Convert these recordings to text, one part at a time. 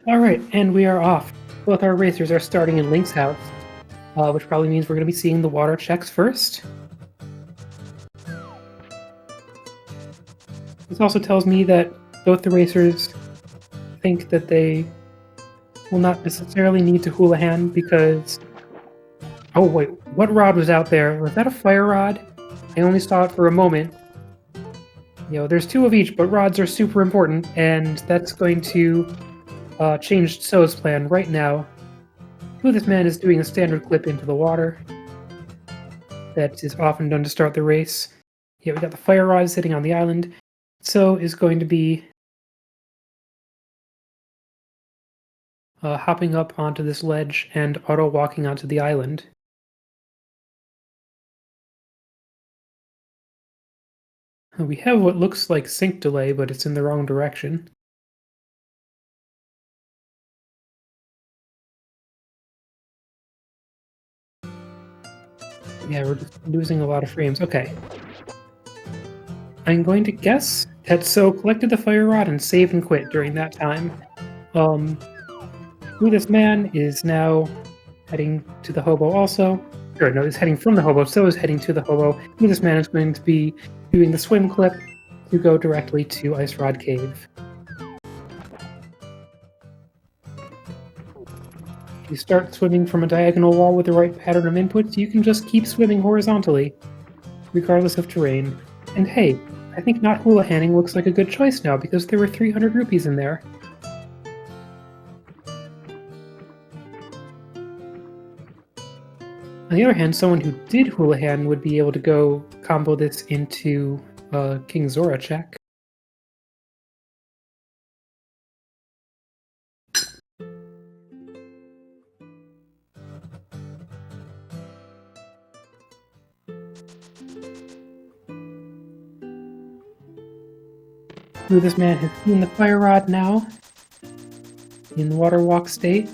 Alright, and we are off. Both our racers are starting in Link's house, which probably means we're going to be seeing the water checks first. This also tells me that both the racers think that they will not necessarily need to Houlihan because... Oh wait, what rod was out there? Was that a fire rod? I only saw it for a moment. You know, there's two of each, but rods are super important, and that's going to change Tso's plan right now. Boothisman is doing a standard clip into the water. That is often done to start the race. Yeah, we got the fire rod sitting on the island. Tso is going to be hopping up onto this ledge and auto-walking onto the island. We have what looks like sync delay, but it's in the wrong direction. Yeah, we're just losing a lot of frames. Okay. I'm going to guess that Tso collected the fire rod and save and quit during that time. Boothisman is now heading to the hobo also. Or no, he's heading from the hobo, Tso is heading to the hobo. Boothisman is going to be doing the swim clip to go directly to Ice Rod Cave. If you start swimming from a diagonal wall with the right pattern of inputs, you can just keep swimming horizontally, regardless of terrain. And hey, I think not Houlihaning looks like a good choice now because there were 300 rupees in there. On the other hand, someone who did Houlihan would be able to go combo this into King Zora check. Boothisman has seen the fire rod now in water walk state.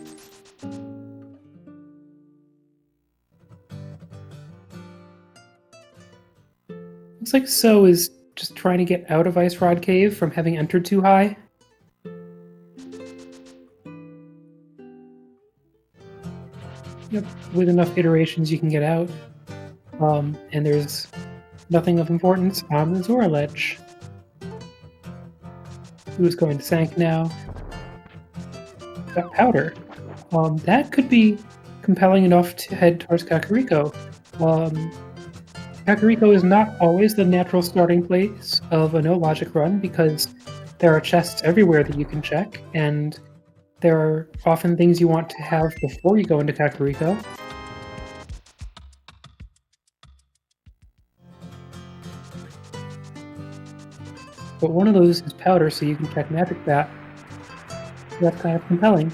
Looks like Tso is just trying to get out of Ice Rod Cave from having entered too high. Yep, with enough iterations you can get out. And there's nothing of importance on the Zora ledge. Who's going to Sank now? Got powder. That could be compelling enough to head towards Kakariko. Kakariko is not always the natural starting place of a no-logic run because there are chests everywhere that you can check, and there are often things you want to have before you go into Kakariko. But one of those is powder, so you can check Magic Bat. So that's kind of compelling.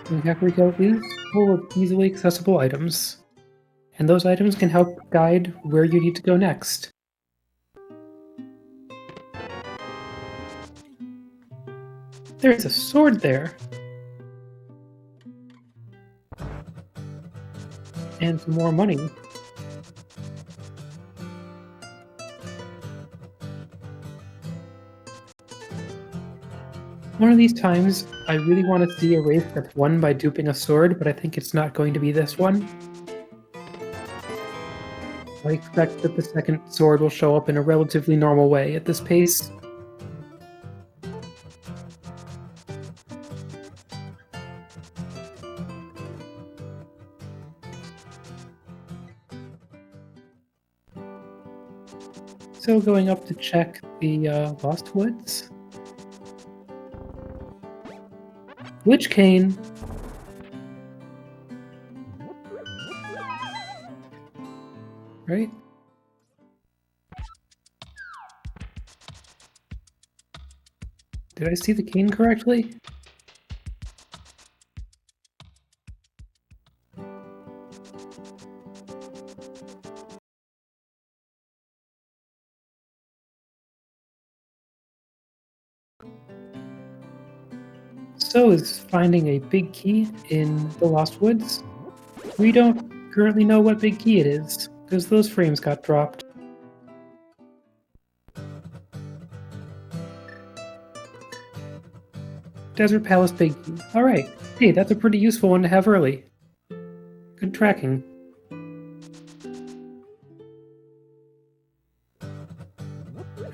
And Kakariko is full of easily accessible items, and those items can help guide where you need to go next. There's a sword there! And some more money. One of these times, I really want to see a race that's won by duping a sword, but I think it's not going to be this one. I expect that the second sword will show up in a relatively normal way at this pace. So going up to check the Lost Woods. Witch Cane! Right? Did I see the cane correctly? Tso is finding a big key in the Lost Woods. We don't currently know what big key it is, because those frames got dropped. Desert Palace Big Key. Alright. Hey, that's a pretty useful one to have early. Good tracking.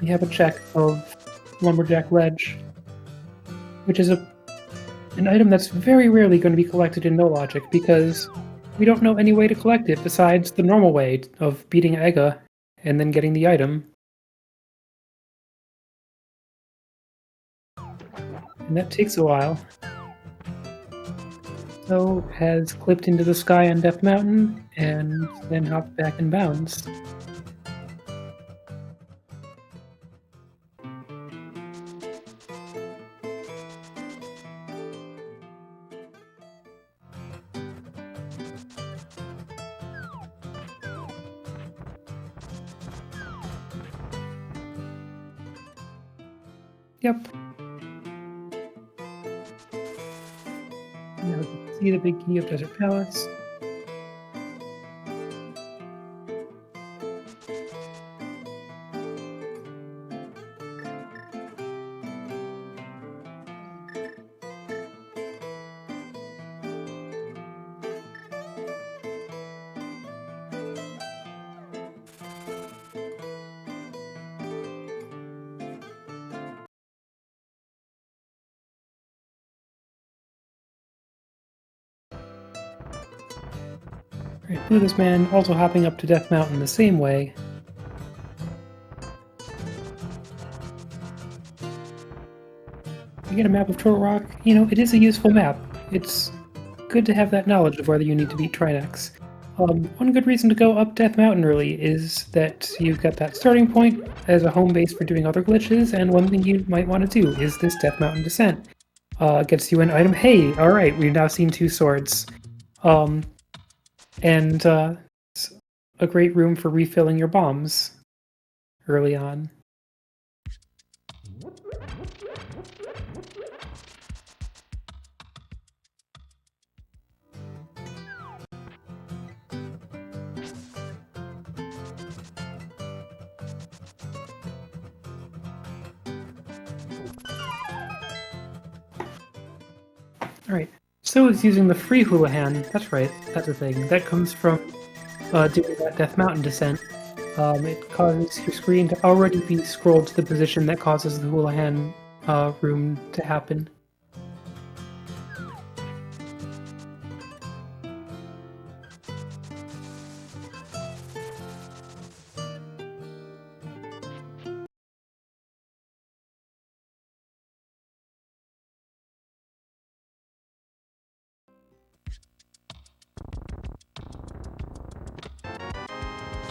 We have a check of Lumberjack Ledge, which is an item that's very rarely going to be collected in No Logic, because we don't know any way to collect it besides the normal way of beating Ega and then getting the item. And that takes a while. So has clipped into the sky on Death Mountain, and then hopped back in bounds. Yep. Now we can see the big key of Desert Palace. Alright, boothisman also hopping up to Death Mountain the same way. You get a map of Turtle Rock. You know, it is a useful map. It's good to have that knowledge of whether you need to beat Trinex. One good reason to go up Death Mountain early is that you've got that starting point as a home base for doing other glitches, and one thing you might want to do is this Death Mountain Descent. Gets you an item. Hey, alright, we've now seen 2 swords. And it's a great room for refilling your bombs early on. Alright, so is using the free Houlihan. That's right, that's a thing. That comes from doing that Death Mountain descent. It causes your screen to already be scrolled to the position that causes the Houlihan room to happen.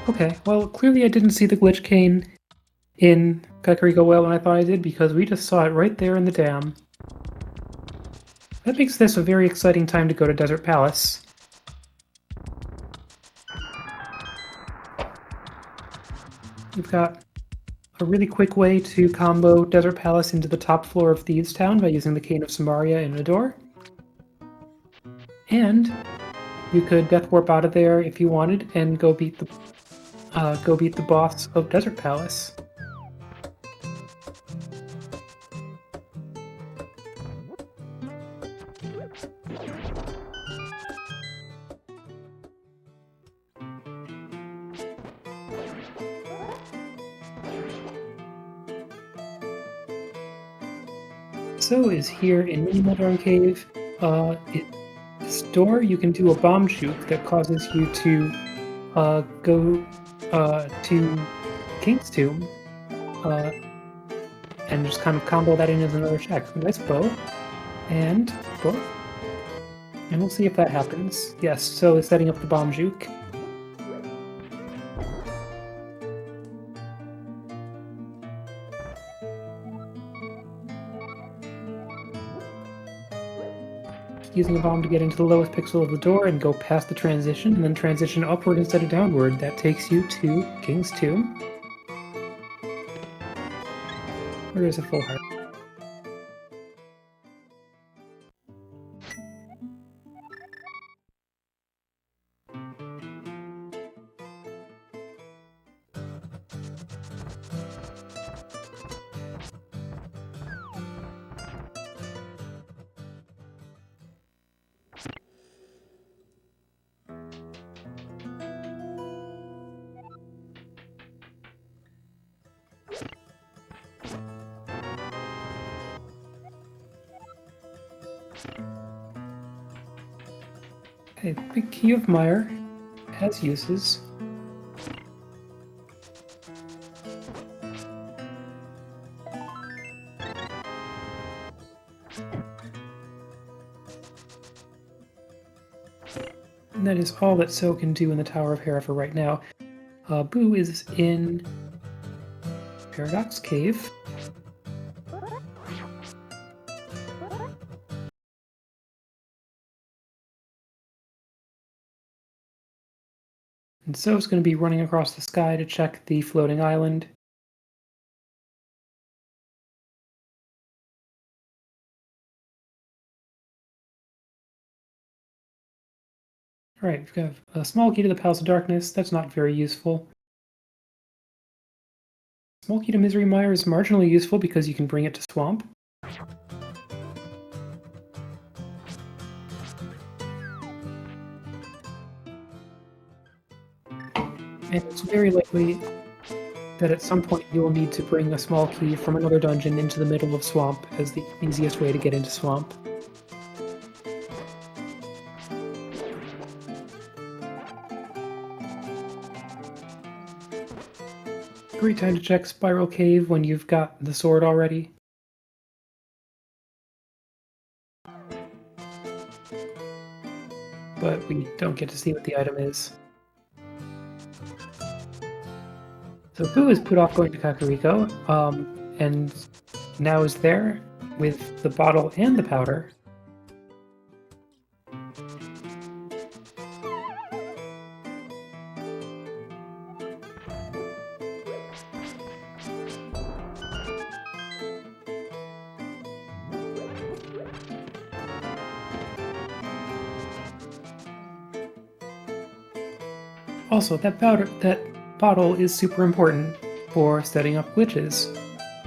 Okay, well, clearly I didn't see the glitch cane in Kakariko Well when I thought I did, because we just saw it right there in the dam. That makes this a very exciting time to go to Desert Palace. You've got a really quick way to combo Desert Palace into the top floor of Thieves Town by using the Cane of Samaria in a door. And you could Death Warp out of there if you wanted and go beat the boss of Desert Palace. So is here in Mini Modern Cave. This door, you can do a bomb juke that causes you to go to King's Tomb and just kind of combo that in as another check. Nice bow and bow. And we'll see if that happens. Yes, so it's setting up the bomb juke. Using a bomb to get into the lowest pixel of the door and go past the transition, and then transition upward instead of downward. That takes you to King's Tomb. Where is a full heart? Okay, big key of mire has uses. And that is all that So can do in the Tower of Hera for right now. Boo is in Paradox Cave. And So's going to be running across the sky to check the floating island. Alright, we've got a small key to the Palace of Darkness. That's not very useful. Small key to Misery Mire is marginally useful because you can bring it to Swamp. And it's very likely that at some point you will need to bring a small key from another dungeon into the middle of Swamp as the easiest way to get into Swamp. Great time to check Spiral Cave when you've got the sword already. But we don't get to see what the item is. So Boo is put off going to Kakariko, and now is there with the bottle and the powder. Also, that bottle is super important for setting up glitches.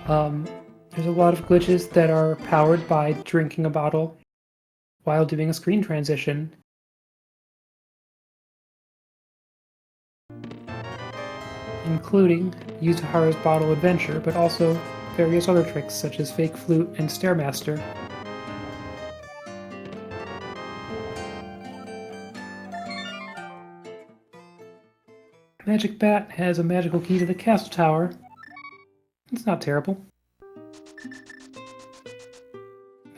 There's a lot of glitches that are powered by drinking a bottle while doing a screen transition. Including Yuzuhara's Bottle Adventure, but also various other tricks such as Fake Flute and Stairmaster. Magic Bat has a magical key to the castle tower. It's not terrible.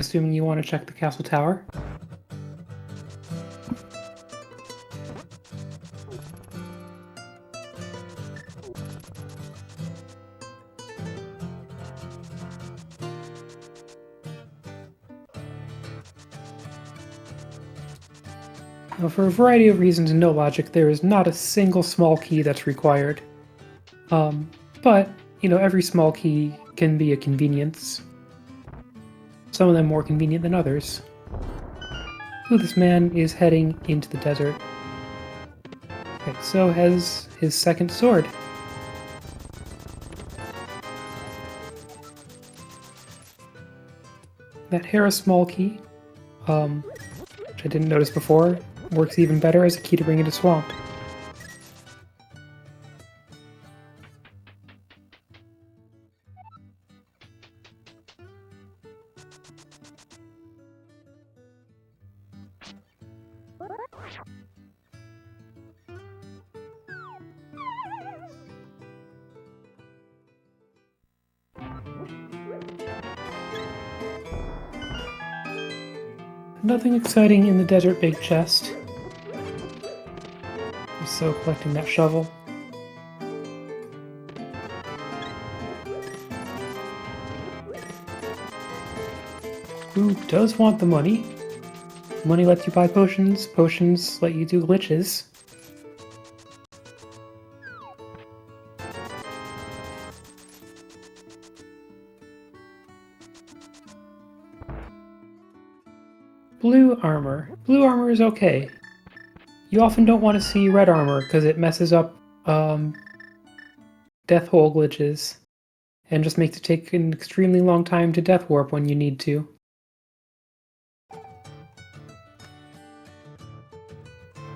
Assuming you want to check the castle tower. Now, for a variety of reasons and no logic, there is not a single small key that's required. But, every small key can be a convenience. Some of them more convenient than others. Ooh, this man is heading into the desert. Okay, So has his second sword. That Hera small key, which I didn't notice before, works even better as a key to bring into Swamp. Nothing exciting in the desert big chest. I'm so collecting that shovel. Who does want the money? Money lets you buy potions, potions let you do glitches. Blue armor. Blue armor is okay. You often don't want to see red armor because it messes up death hole glitches and just makes it take an extremely long time to death warp when you need to.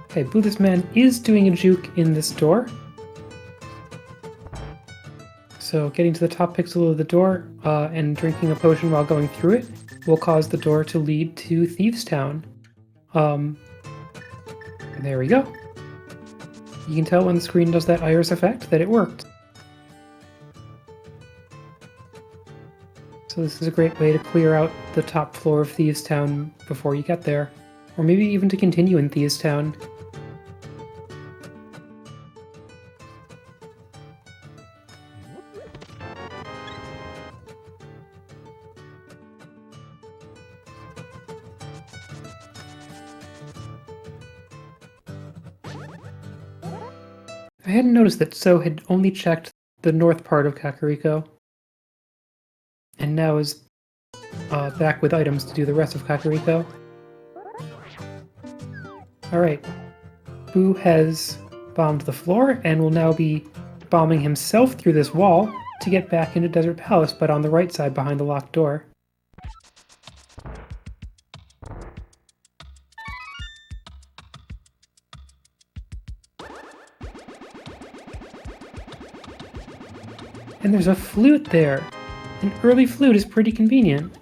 Okay, Boothisman is doing a juke in this door. So getting to the top pixel of the door and drinking a potion while going through it will cause the door to lead to Thieves' Town. There we go. You can tell when the screen does that iris effect that it worked. So this is a great way to clear out the top floor of Thieves' Town before you get there. Or maybe even to continue in Thieves' Town. I hadn't noticed that So had only checked the north part of Kakariko, and now is back with items to do the rest of Kakariko. Alright, Boo has bombed the floor and will now be bombing himself through this wall to get back into Desert Palace, but on the right side behind the locked door. And there's a flute there! An early flute is pretty convenient.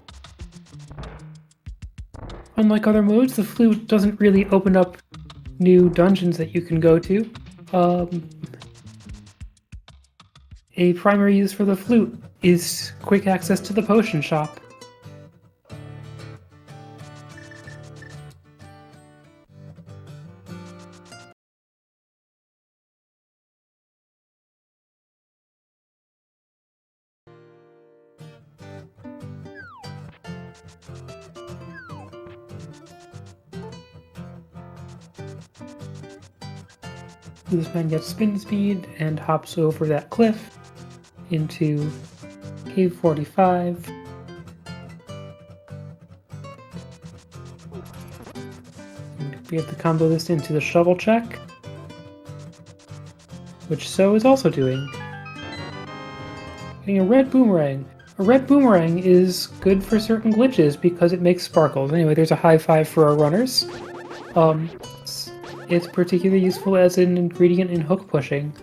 Unlike other modes, the flute doesn't really open up new dungeons that you can go to. A primary use for the flute is quick access to the potion shop. Boothisman gets spin speed and hops over that cliff into Cave 45. And we have to combo this into the shovel check, which So is also doing. Getting a red boomerang. A red boomerang is good for certain glitches because it makes sparkles. Anyway, there's a high five for our runners. It's particularly useful as an ingredient in hook pushing.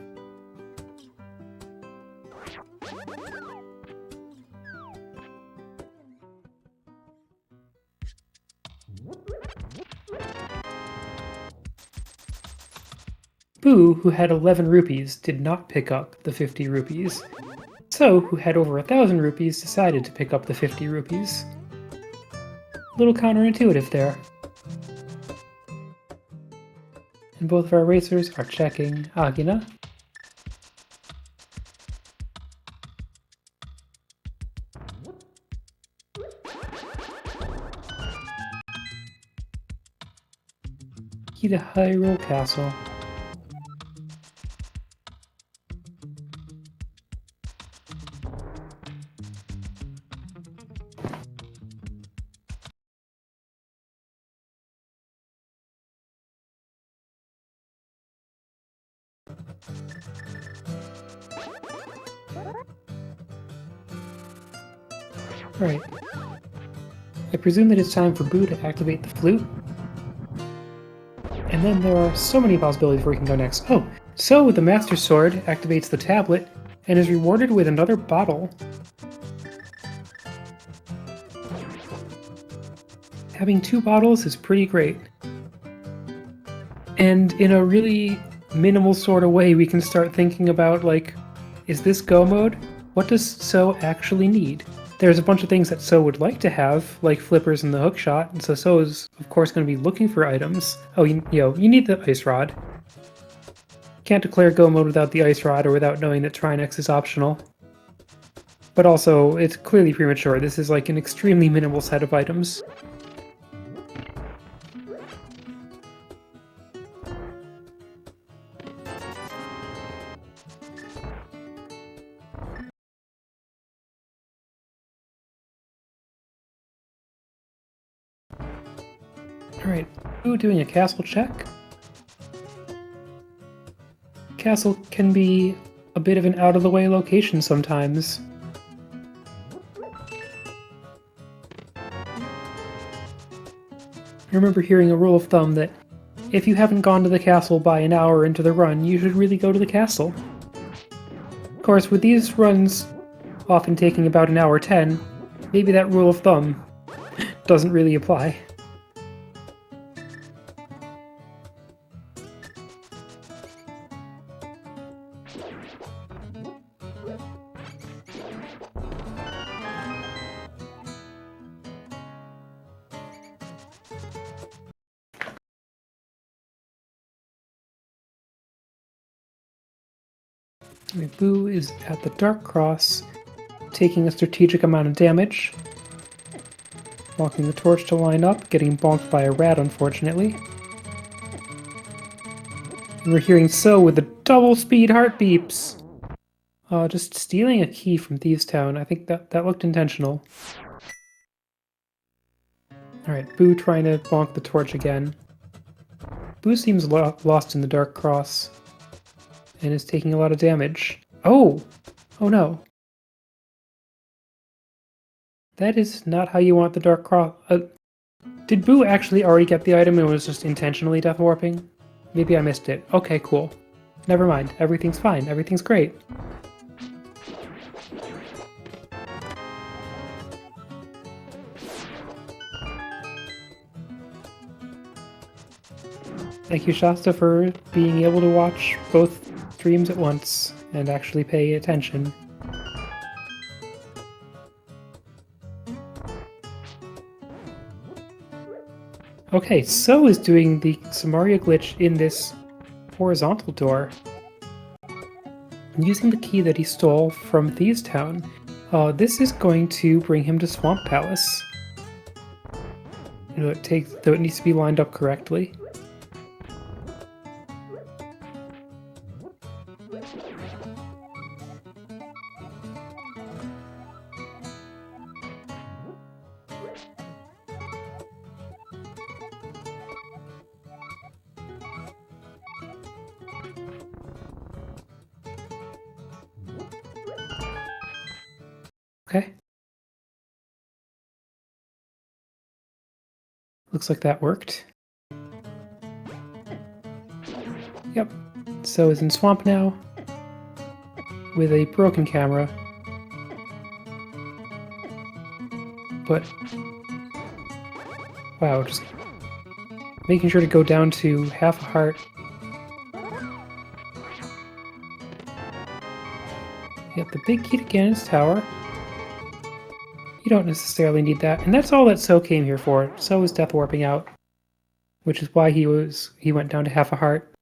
Boo, who had 11 rupees, did not pick up the 50 rupees. So, who had over 1,000 rupees, decided to pick up the 50 rupees. A little counterintuitive there. And both of our racers are checking Agina. Key to Hyrule Castle. Right. I presume that it's time for Boo to activate the flute. And then there are so many possibilities where we can go next. Oh, So with the Master Sword activates the tablet and is rewarded with another bottle. Having 2 bottles is pretty great. And in a really minimal sort of way, we can start thinking about, like, is this Go mode? What does So actually need? There's a bunch of things that So would like to have, like flippers and the hookshot, and So is, of course, going to be looking for items. Oh, you need the ice rod. Can't declare Go mode without the ice rod or without knowing that Trinex is optional. But also, it's clearly premature. This is like an extremely minimal set of items. Alright, Boo doing a castle check. Castle can be a bit of an out-of-the-way location sometimes. I remember hearing a rule of thumb that if you haven't gone to the castle by an hour into the run, you should really go to the castle. Of course, with these runs often taking about an hour 10, maybe that rule of thumb doesn't really apply. Boo is at the Dark Cross, taking a strategic amount of damage. Walking the torch to line up, getting bonked by a rat, unfortunately. And we're hearing So with the double speed heart beeps! Just stealing a key from Thieves' Town. I think that looked intentional. Alright, Boo trying to bonk the torch again. Boo seems lost in the Dark Cross. And is taking a lot of damage. Oh! Oh no. That is not how you want the Dark Cross. Did Boo actually already get the item and was just intentionally death warping? Maybe I missed it. Okay, cool. Never mind. Everything's fine. Everything's great. Thank you, Shasta, for being able to watch both streams at once and actually pay attention. Okay, So is doing the Samaria glitch in this horizontal door. Using the key that he stole from Thieves' Town, this is going to bring him to Swamp Palace. Though it needs to be lined up correctly. Okay. Looks like that worked. Yep. So is in Swamp now, with a broken camera. But wow, just making sure to go down to half a heart. Yep, the big key to Ganon's tower. You don't necessarily need that, and that's all that So came here for. So is death warping out, which is why he went down to half a heart.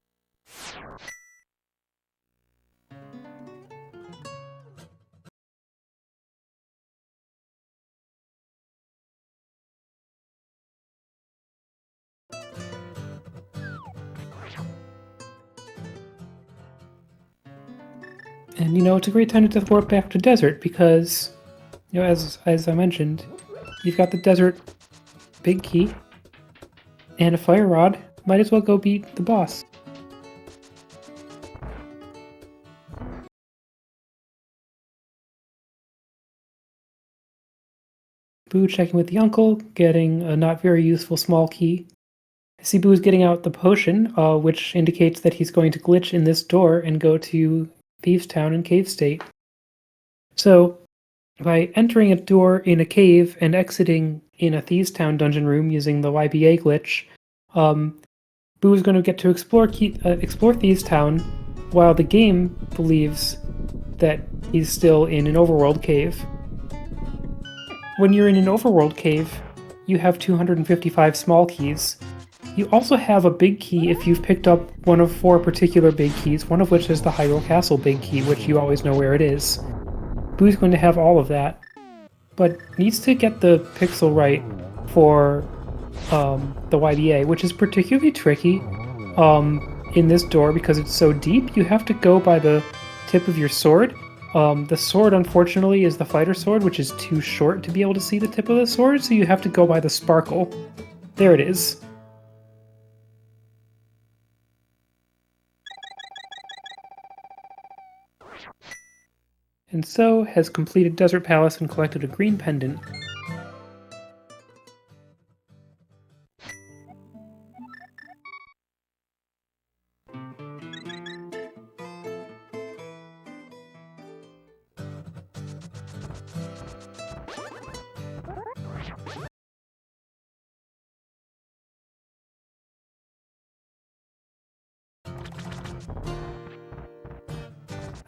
And you know, it's a great time to death warp back to desert because, you know, as I mentioned, you've got the desert big key and a fire rod. Might as well go beat the boss. Boo checking with the uncle, getting a not very useful small key. I see Boo's getting out the potion, which indicates that he's going to glitch in this door and go to Thieves' Town in Cave State. So, by entering a door in a cave and exiting in a Thieves' Town dungeon room using the YBA glitch, Boo is going to get to explore Thieves' Town while the game believes that he's still in an overworld cave. When you're in an overworld cave, you have 255 small keys. You also have a big key if you've picked up one of 4 particular big keys, one of which is the Hyrule Castle big key, which you always know where it is. Boo's going to have all of that, but needs to get the pixel right for the YBA, which is particularly tricky in this door because it's so deep. You have to go by the tip of your sword. The sword, unfortunately, is the fighter sword, which is too short to be able to see the tip of the sword, so you have to go by the sparkle. There it is. And So has completed Desert Palace and collected a green pendant.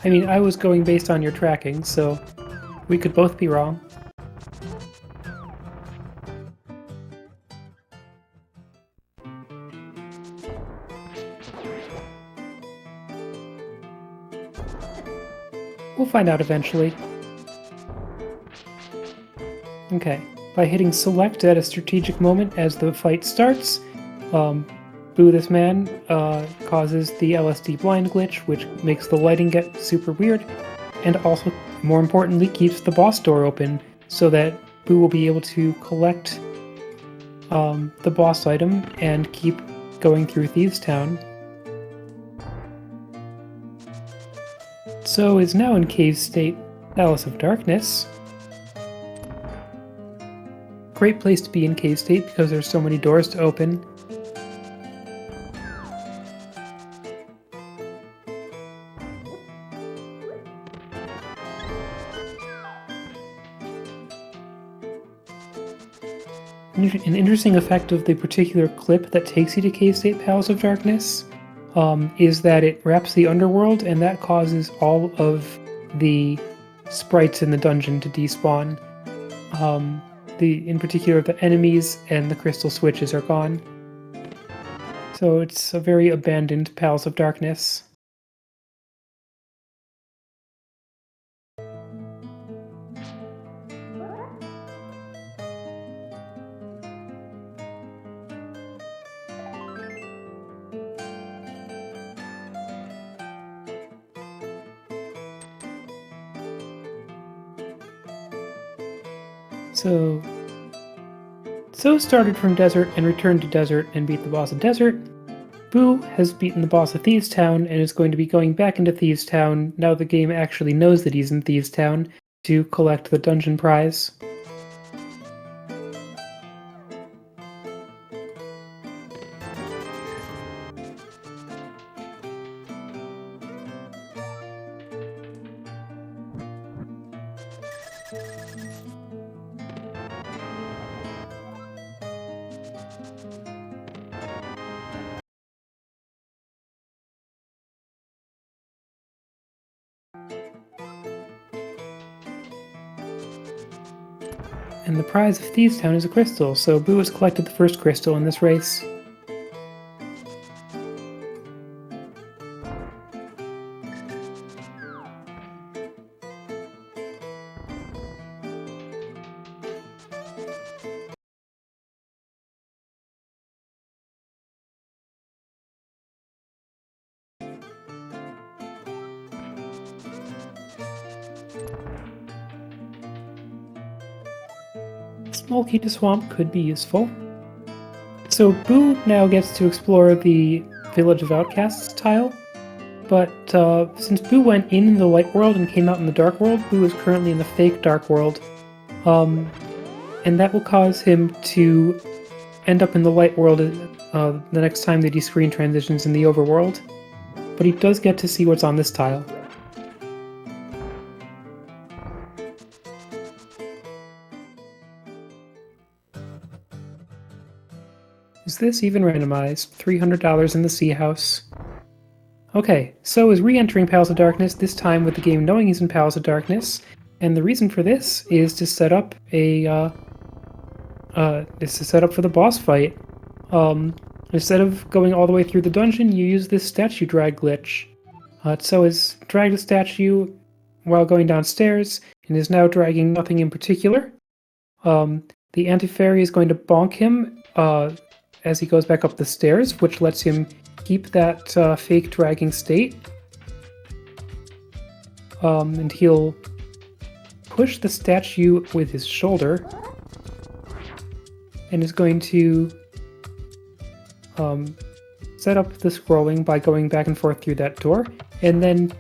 I mean, I was going based on your tracking, so we could both be wrong. We'll find out eventually. Okay, by hitting select at a strategic moment as the fight starts, boothisman causes the LSD blind glitch, which makes the lighting get super weird, and also, more importantly, keeps the boss door open so that Boo will be able to collect the boss item and keep going through Thieves Town. So is now in Cave State, Palace of Darkness. Great place to be in Cave State because there's so many doors to open. An interesting effect of the particular clip that takes you to Cave State Palace of Darkness is that it wraps the underworld, and that causes all of the sprites in the dungeon to despawn. In particular, the enemies and the crystal switches are gone. So it's a very abandoned Palace of Darkness. So started from Desert and returned to Desert and beat the boss of Desert. Boo has beaten the boss of Thieves Town and is going to be going back into Thieves Town now the game actually knows that he's in Thieves Town to collect the dungeon prize. And the prize of Thieves Town is a crystal, so Boo has collected the first crystal in this race. Small key to swamp could be useful. So Boo now gets to explore the Village of Outcasts tile, but since Boo went in the light world and came out in the dark world, Boo is currently in the fake dark world, and that will cause him to end up in the light world the next time that he screen transitions in the overworld. But he does get to see what's on this tile. Is this even randomized? $300 in the Sea House. Okay, so is re-entering Palace of Darkness, this time with the game knowing he's in Palace of Darkness, and the reason for this is to set up for the boss fight. Instead of going all the way through the dungeon, you use this statue drag glitch. So is dragged a statue while going downstairs, and is now dragging nothing in particular. The anti-fairy is going to bonk him as he goes back up the stairs, which lets him keep that fake dragging state. And he'll push the statue with his shoulder, and is going to set up the scrolling by going back and forth through that door, and then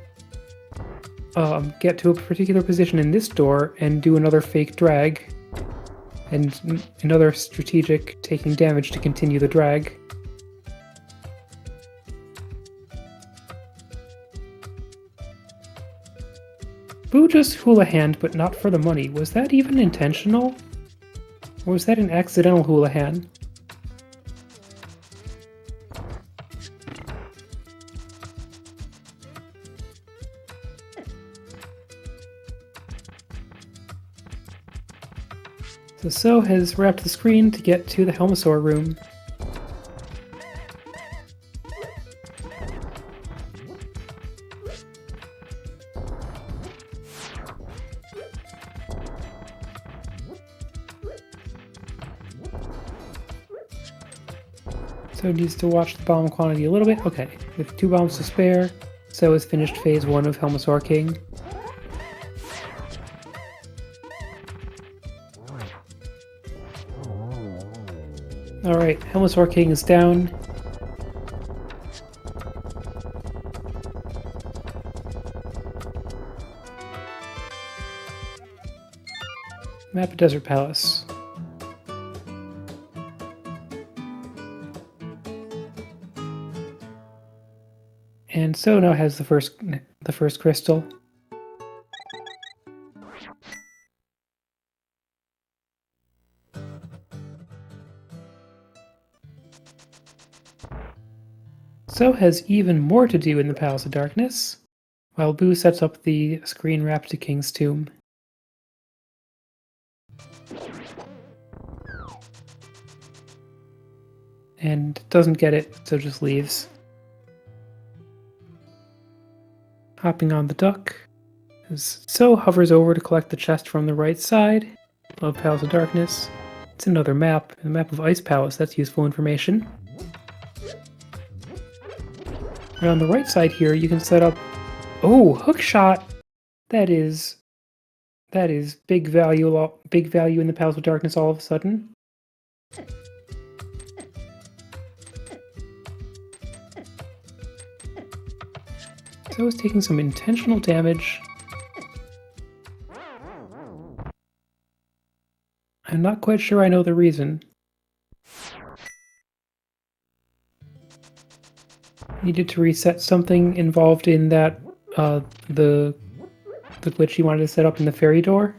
get to a particular position in this door and do another fake drag, and another strategic taking damage to continue the drag. Boo just hula hand, but not for the money. Was that even intentional? Or was that an accidental hula hand? So has wrapped the screen to get to the Helmosaur room. So needs to watch the bomb quantity a little bit. Okay, with 2 bombs to spare, So has finished phase 1 of Helmosaur King. Alright, Helmosaur King is down. Map of Desert Palace. And so now has the first crystal. So has even more to do in the Palace of Darkness, while Boo sets up the screen wrapped to King's tomb. And doesn't get it, so just leaves. Hopping on the duck, as So hovers over to collect the chest from the right side of Palace of Darkness. It's another map, a map of Ice Palace. That's useful information. And on the right side here, you can set up... Oh, hookshot! That is big value in the Palace of Darkness all of a sudden. So is taking some intentional damage. I'm not quite sure I know the reason. Needed to reset something involved in that, the glitch he wanted to set up in the fairy door.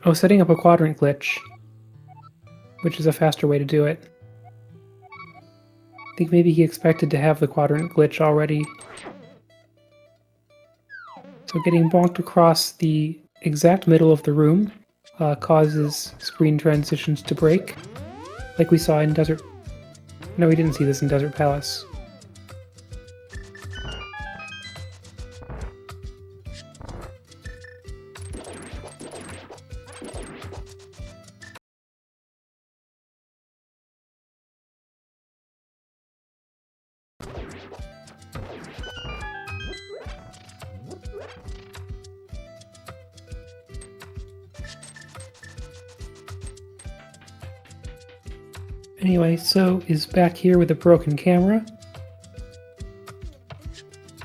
Oh, setting up a quadrant glitch, which is a faster way to do it. I think maybe he expected to have the quadrant glitch already. So getting bonked across the exact middle of the room causes screen transitions to break, like we saw in Desert... No, we didn't see this in Desert Palace. Anyway, So is back here with a broken camera,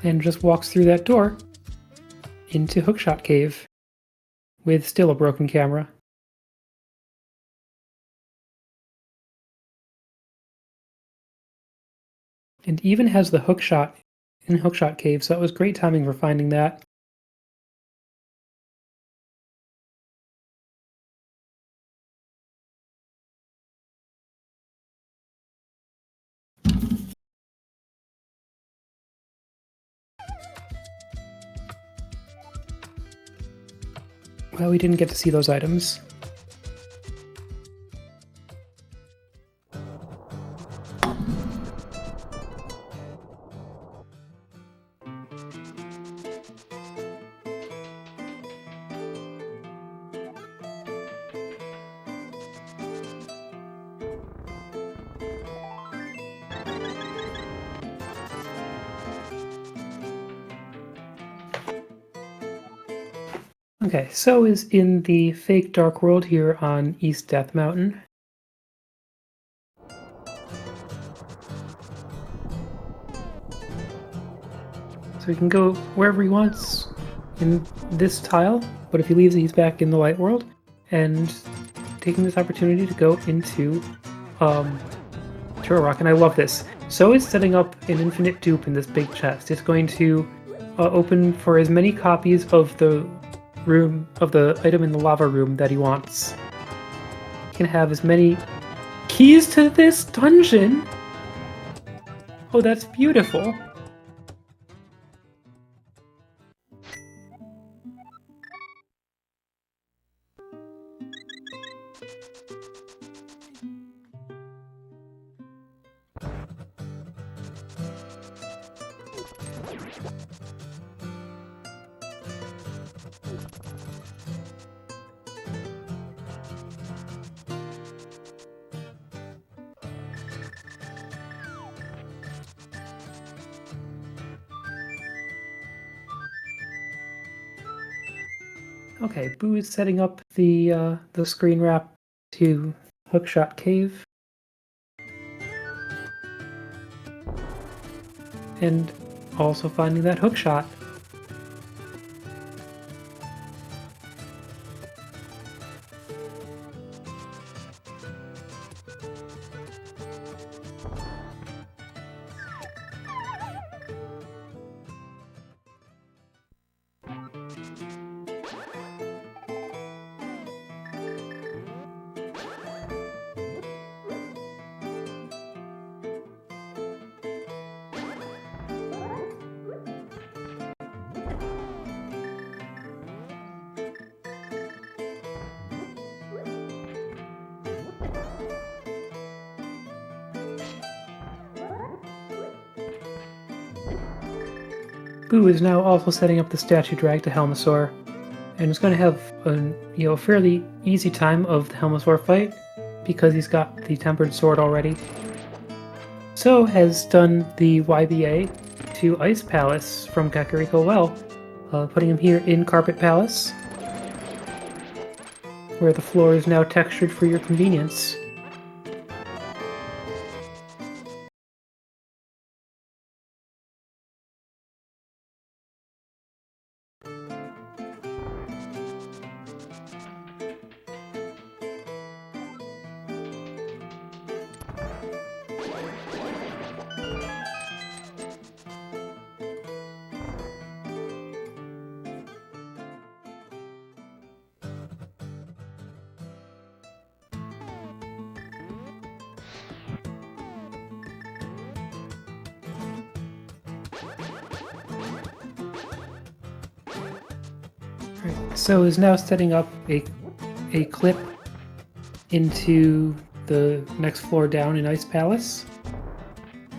and just walks through that door into Hookshot Cave with still a broken camera. And even has the hookshot in Hookshot Cave, so it was great timing for finding that. Well, we didn't get to see those items. Okay, So is in the fake Dark World here on East Death Mountain. So he can go wherever he wants in this tile, but if he leaves, he's back in the Light World, and taking this opportunity to go into Turtle Rock, and I love this. So is setting up an infinite dupe in this big chest. It's going to open for as many copies of the item in the lava room that he wants. He can have as many keys to this dungeon. Oh, that's beautiful. Okay, Boo is setting up the screen wrap to Hookshot Cave. And also finding that hookshot. Boo is now also setting up the statue drag to Helmasaur, and is going to have a fairly easy time of the Helmasaur fight because he's got the tempered sword already. So has done the YBA to Ice Palace from Kakariko Well, putting him here in Carpet Palace, where the floor is now textured for your convenience. Right, so is now setting up a clip into the next floor down in Ice Palace.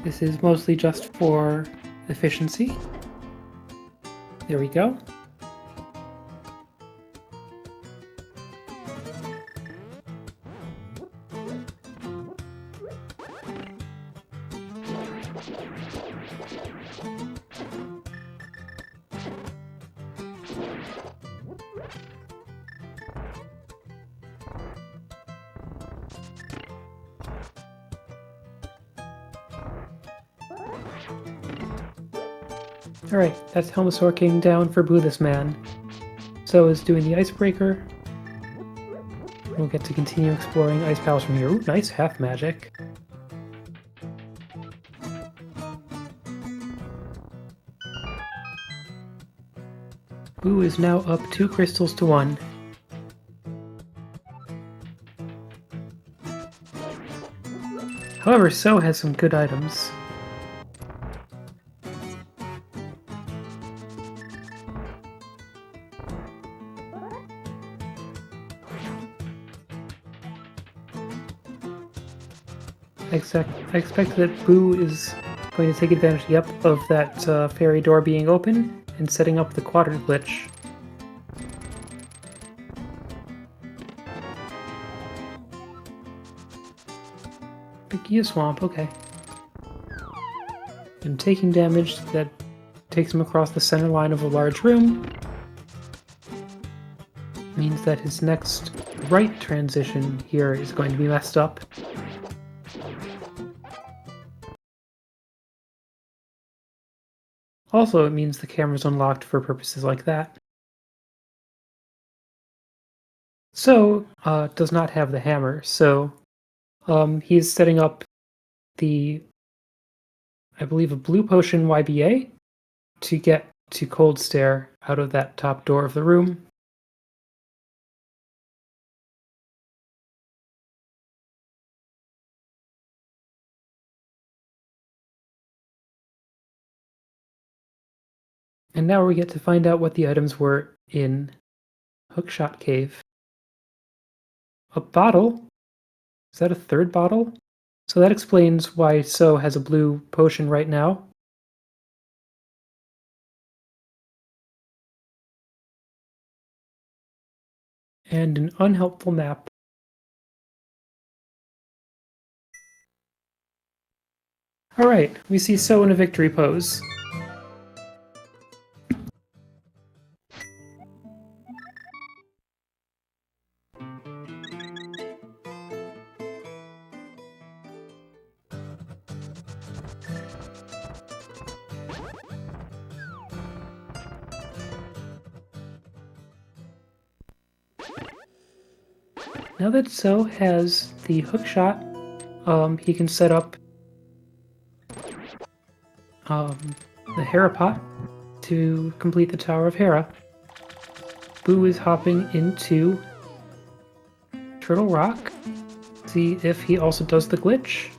This is mostly just for efficiency. There we go. Alright, that's Helmasaur King down for boothisman. So is doing the Icebreaker. We'll get to continue exploring Ice Palace from here. Ooh, nice half magic. Boo is now up 2 crystals to 1. However, So has some good items. I expect that Boo is going to take advantage of that fairy door being open and setting up the quadrant glitch. Big Swamp, okay. And taking damage that takes him across the center line of a large room means that his next right transition here is going to be messed up. Also, it means the camera's unlocked for purposes like that. So, does not have the hammer, so he's setting up I believe, a blue potion YBA to get to Cold Stare out of that top door of the room. And now we get to find out what the items were in Hookshot Cave. A bottle? Is that a third bottle? So that explains why So has a blue potion right now. And an unhelpful map. Alright, we see So in a victory pose. Now that So has the hook shot, he can set up the Hera pot to complete the Tower of Hera. Boo is hopping into Turtle Rock. See if he also does the glitch.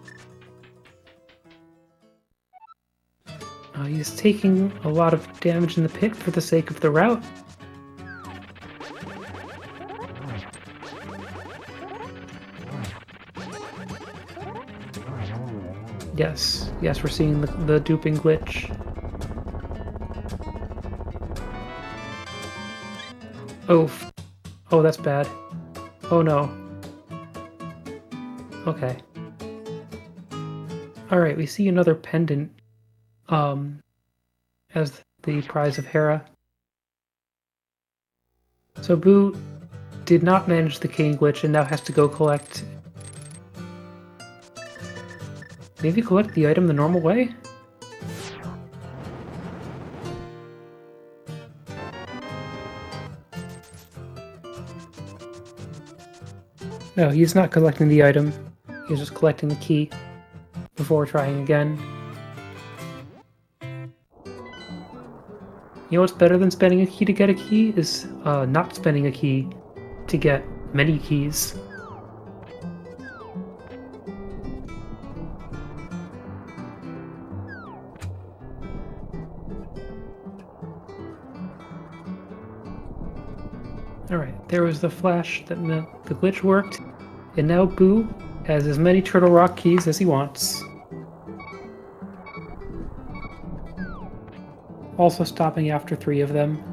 He's taking a lot of damage in the pit for the sake of the route. Yes, we're seeing the duping glitch. Oh, that's bad. Oh no. Okay. Alright, we see another pendant, as the prize of Hera. So Boo did not manage the cane glitch and now has to go collect... Maybe collect the item the normal way? No, he's not collecting the item. He's just collecting the key before trying again. You know what's better than spending a key to get a key? Is not spending a key to get many keys. Alright, there was the flash that meant the glitch worked, and now Boo has as many Turtle Rock keys as he wants. Also stopping after 3 of them.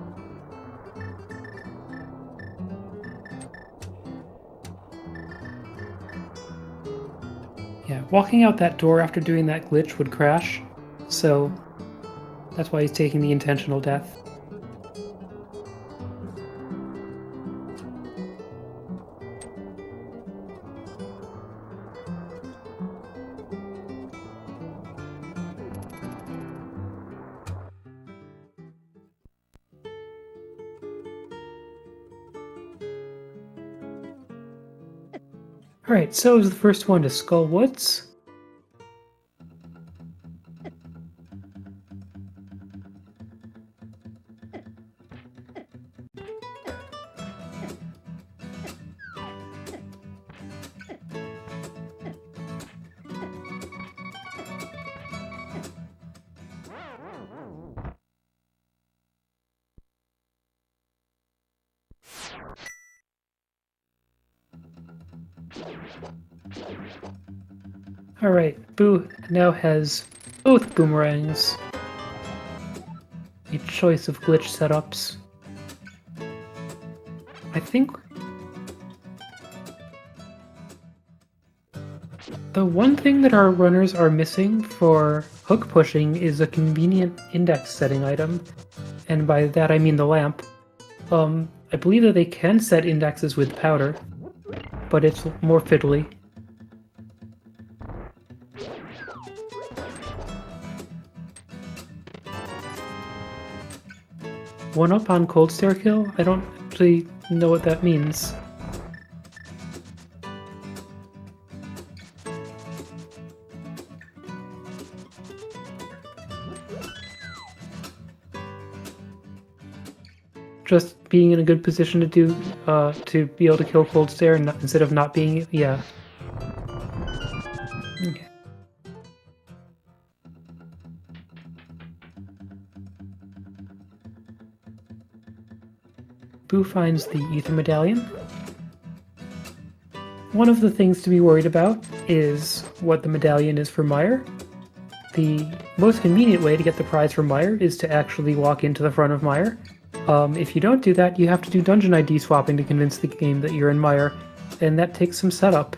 Yeah, walking out that door after doing that glitch would crash, so that's why he's taking the intentional death. Alright, so is the first one to Skull Woods. Alright, Boo now has both boomerangs. A choice of glitch setups. I think the one thing that our runners are missing for hook pushing is a convenient index setting item, and by that I mean the lamp. I believe that they can set indexes with powder, but it's more fiddly. One up on Cold Stare Kill? I don't actually know what that means. Just being in a good position to do, to be able to kill Cold Stare instead of not being, yeah. Okay. Boo finds the Ether Medallion. One of the things to be worried about is what the medallion is for Meyer. The most convenient way to get the prize for Meyer is to actually walk into the front of Meyer. If you don't do that, you have to do dungeon ID swapping to convince the game that you're in Meyer, and that takes some setup.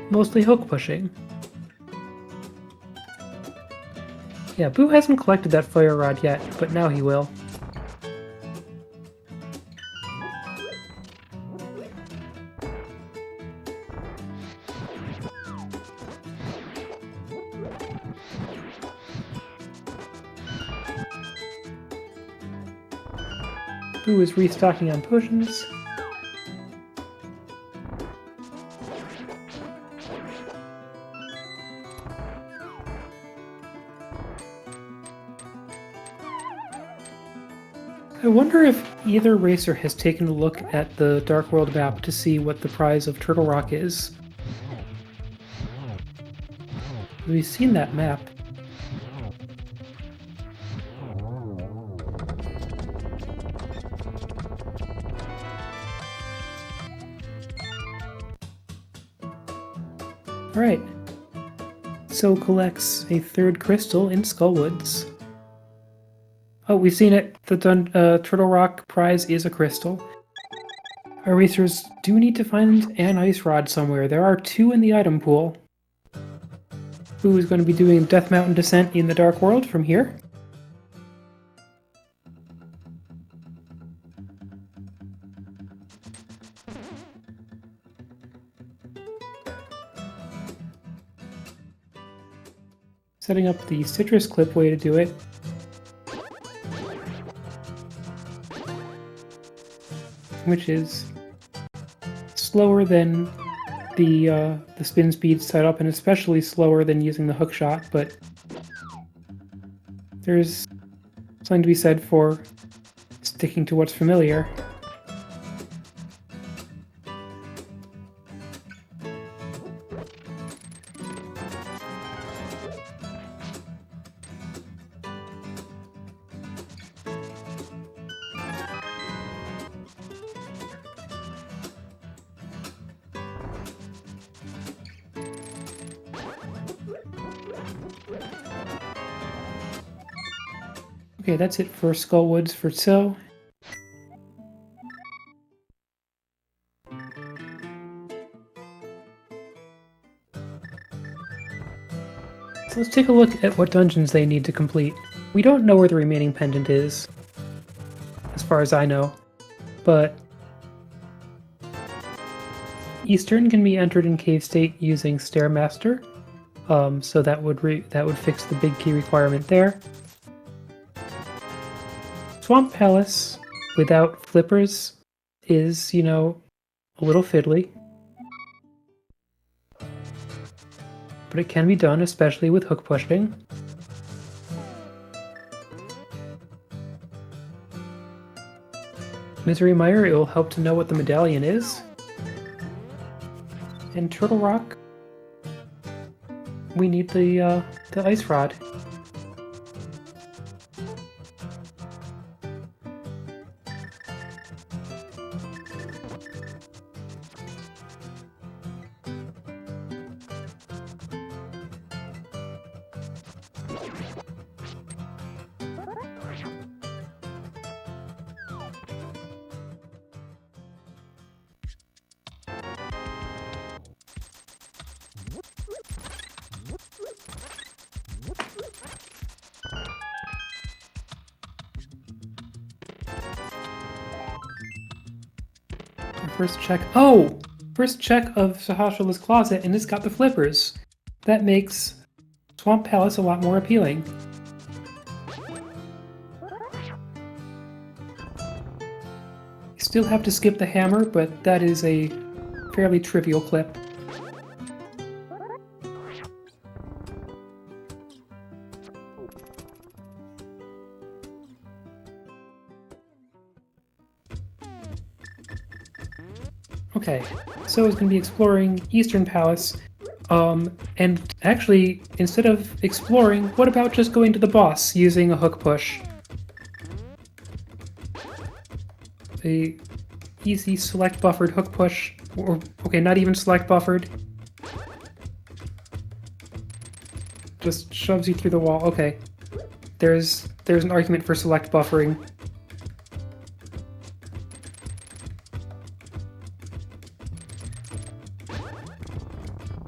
Mostly hook pushing. Yeah, Boo hasn't collected that fire rod yet, but now he will. Boo is restocking on potions. I wonder if either racer has taken a look at the Dark World map to see what the prize of Turtle Rock is. We've seen that map. Alright. So collects a third crystal in Skullwoods. Oh, we've seen it. The Turtle Rock prize is a crystal. Our racers do need to find an ice rod somewhere. There are 2 in the item pool. Who is going to be doing Death Mountain Descent in the Dark World from here? Setting up the citrus clip way to do it. Which is slower than the spin speed setup, and especially slower than using the hook shot, but there's something to be said for sticking to what's familiar. Okay, that's it for Skullwoods for Tso. So let's take a look at what dungeons they need to complete. We don't know where the remaining pendant is, as far as I know, but Eastern can be entered in Cave State using Stairmaster, so that would fix the big key requirement there. Swamp Palace without flippers is, you know, a little fiddly. But it can be done, especially with hook pushing. Misery Mire, it will help to know what the medallion is. And Turtle Rock, we need the ice rod. First check. Oh! First check of Sahasrah's closet, and it's got the flippers. That makes Swamp Palace a lot more appealing. You still have to skip the hammer, but that is a fairly trivial clip. Okay, so it's going to be exploring Eastern Palace, and actually, instead of exploring, what about just going to the boss using a hook push? A easy select buffered hook push, or, okay, not even select buffered. Just shoves you through the wall. Okay, there's an argument for select buffering.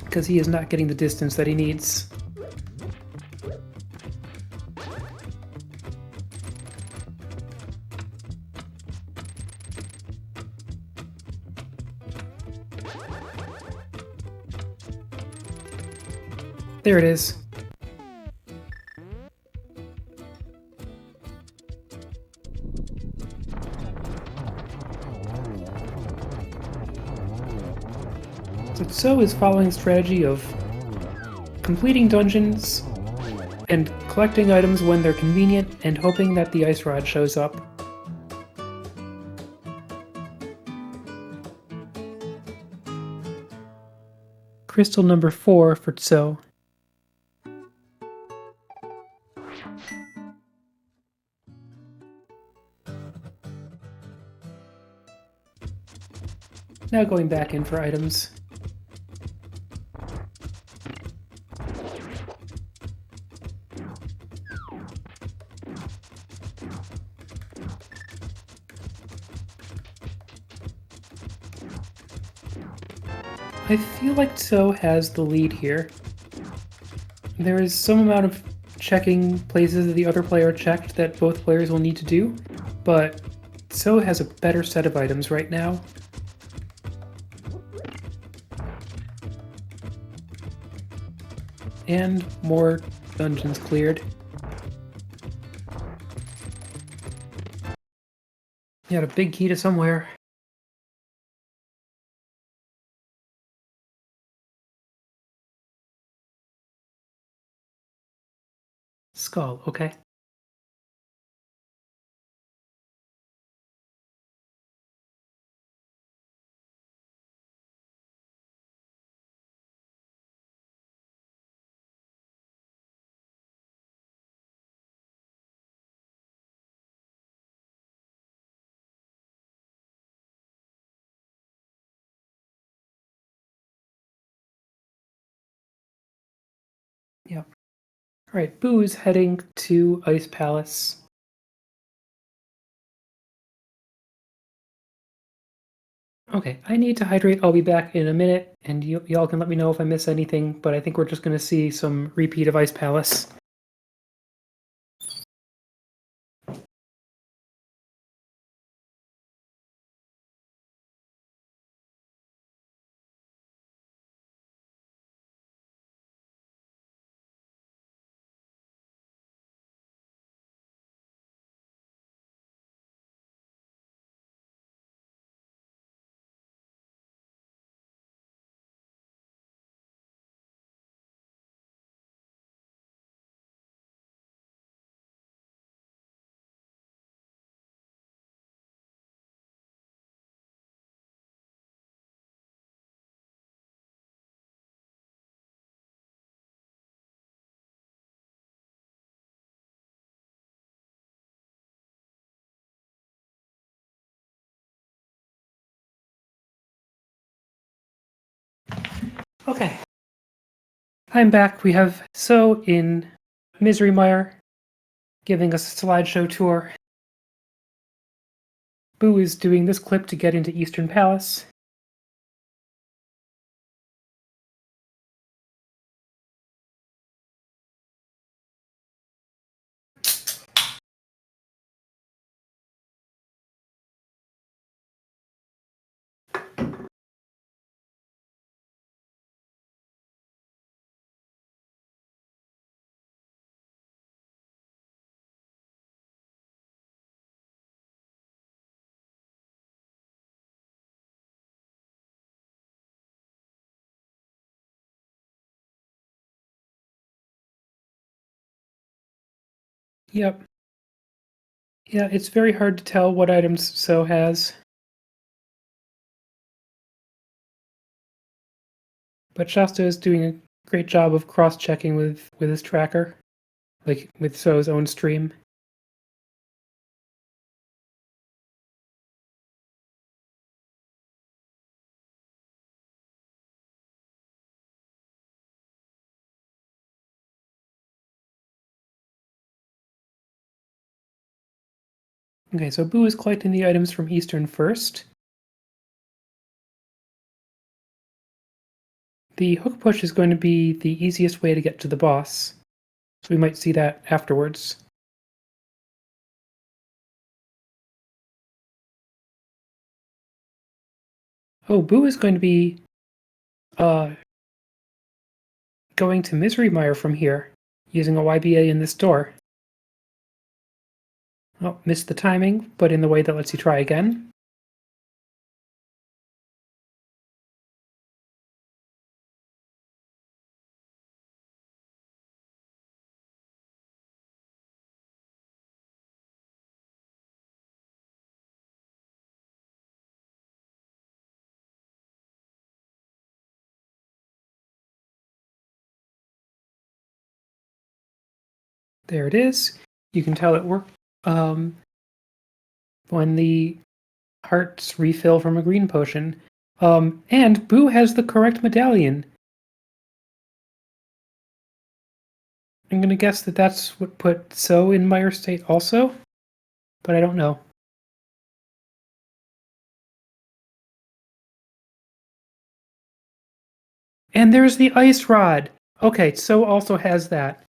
Because he is not getting the distance that he needs. There it is. So is following a strategy of completing dungeons and collecting items when they're convenient and hoping that the ice rod shows up. crystal number 4 for Tso. Now going back in for items. I feel like Tso has the lead here. There is some amount of checking places that the other player checked that both players will need to do, but Tso has a better set of items right now. And more dungeons cleared. You got a big key to somewhere. Skull, okay. Yep. Alright, Boo's heading to Ice Palace. Okay, I need to hydrate. I'll be back in a minute, and y'all can let me know if I miss anything, but I think we're just going to see some repeat of Ice Palace. Okay. I'm back. We have So in Misery Mire giving us a slideshow tour. Boo is doing this clip to get into Eastern Palace. Yep. Yeah, it's very hard to tell what items So has. But Shasta is doing a great job of cross-checking with his tracker, like with So's own stream. Okay, so Boo is collecting the items from Eastern first. The hook push is going to be the easiest way to get to the boss, so we might see that afterwards. Oh, Boo is going to be going to Misery Mire from here, using a YBA in this door. Oh, missed the timing, but in the way that lets you try again. There it is. You can tell it worked when the hearts refill from a green potion. And Boo has the correct medallion. I'm gonna guess that that's what put So in Mire State also, but I don't know. And there's the ice rod! Okay, So also has that.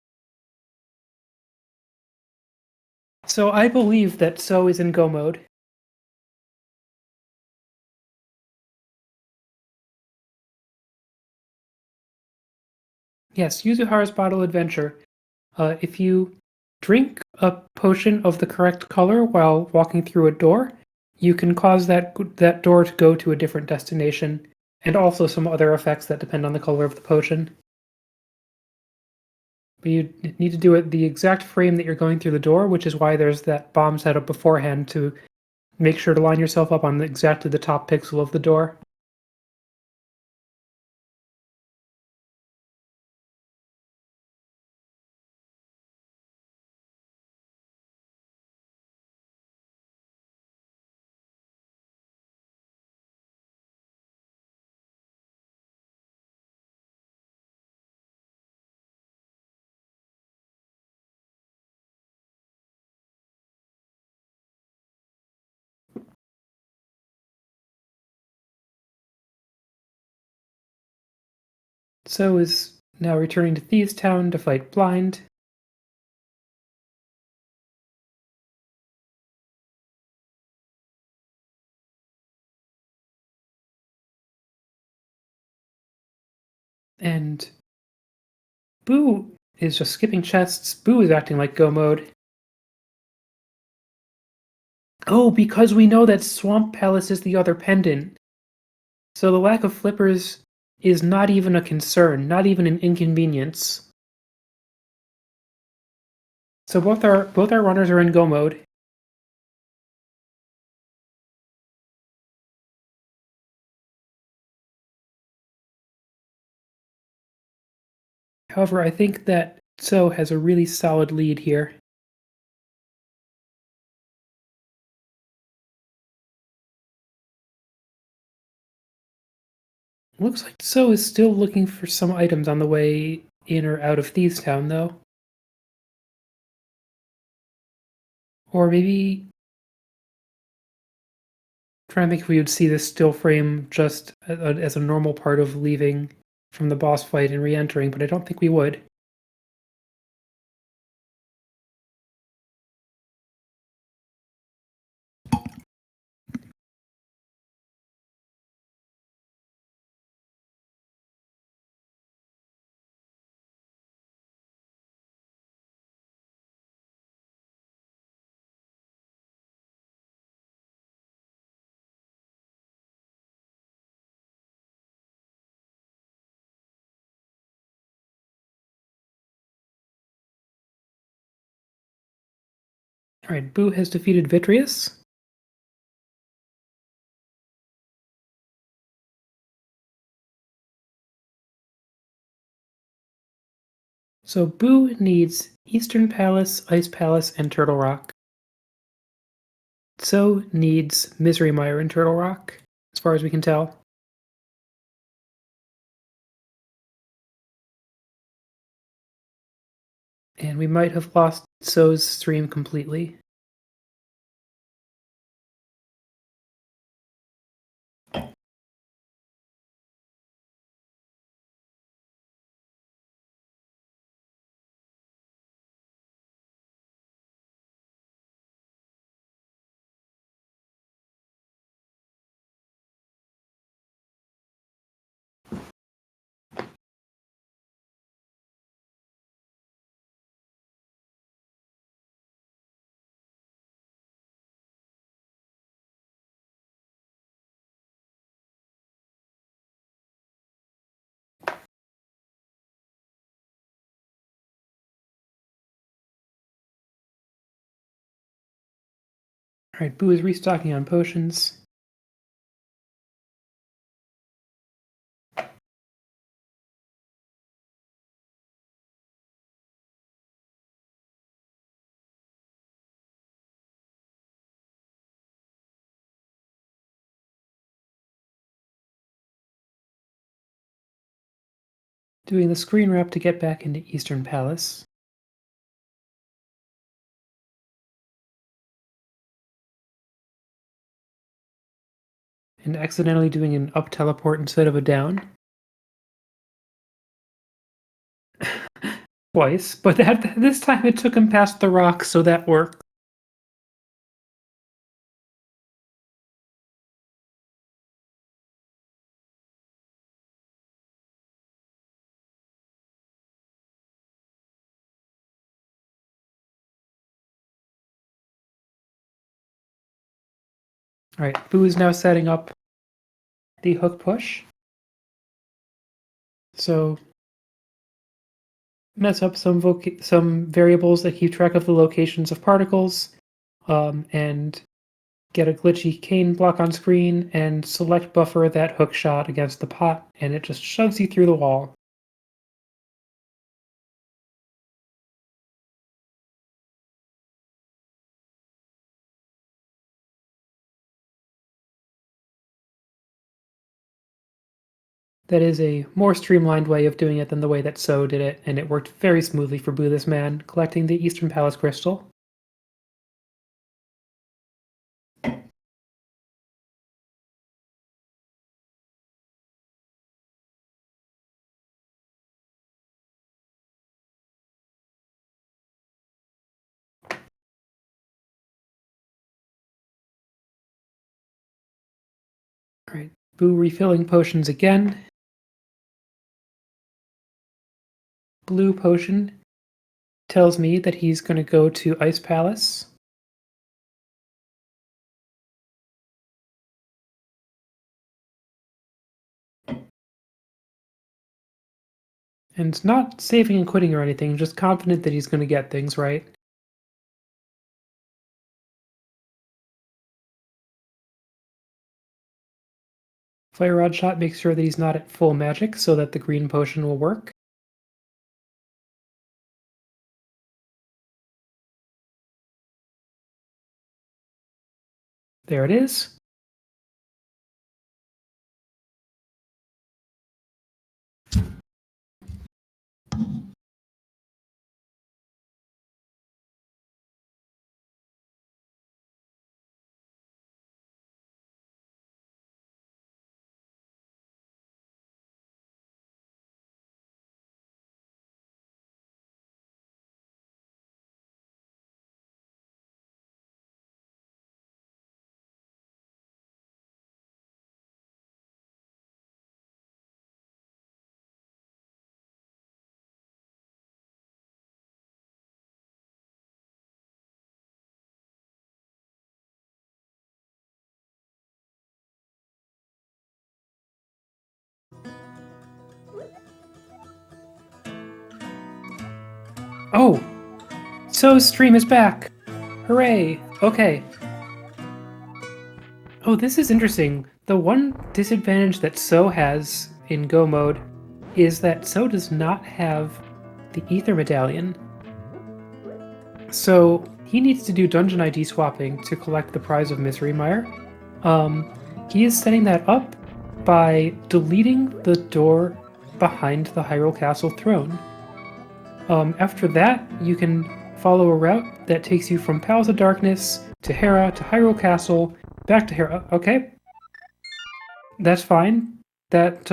So I believe that So is in Go mode. Yes, Yuzuhara's Bottle Adventure. If you drink a potion of the correct color while walking through a door, you can cause that door to go to a different destination, and also some other effects that depend on the color of the potion. But you need to do it the exact frame that you're going through the door, which is why there's that bomb set up beforehand to make sure to line yourself up on exactly the top pixel of the door. So is now returning to Thieves Town to fight Blind. And Boo is just skipping chests. Boo is acting like Go mode. Oh, because we know that Swamp Palace is the other pendant. So the lack of flippers is not even a concern, not even an inconvenience. So both our runners are in Go mode. However, I think that So has a really solid lead here. Looks like So is still looking for some items on the way in or out of Thieves Town, though. Or maybe trying to think if we would see this still frame just as a normal part of leaving from the boss fight and re-entering, but I don't think we would. Alright, Boo has defeated Vitreous. So Boo needs Eastern Palace, Ice Palace, and Turtle Rock. So needs Misery Mire and Turtle Rock, as far as we can tell. And we might have lost So's stream completely. Alright, Boo is restocking on potions. Doing the screen wrap to get back into Eastern Palace. And accidentally doing an up teleport instead of a down. Twice, but this time it took him past the rock, so that worked. Alright, Boo is now setting up the hook push. So mess up some variables that keep track of the locations of particles, and get a glitchy cane block on screen, and select buffer that hook shot against the pot, and it just shoves you through the wall. That is a more streamlined way of doing it than the way that So did it, and it worked very smoothly for boothisman, collecting the Eastern Palace crystal. Alright, Boo refilling potions again. Blue potion tells me that he's going to go to Ice Palace. And not saving and quitting or anything, just confident that he's going to get things right. Fire Rod Shot makes sure that he's not at full magic so that the green potion will work. There it is. Oh! So's stream is back! Hooray! Okay. Oh, this is interesting. The one disadvantage that So has in Go mode is that So does not have the Ether Medallion. So he needs to do Dungeon ID swapping to collect the prize of Misery Mire. He is setting that up by deleting the door behind the Hyrule Castle throne. After that, you can follow a route that takes you from Palace of Darkness to Hera to Hyrule Castle, back to Hera. Okay, that's fine. That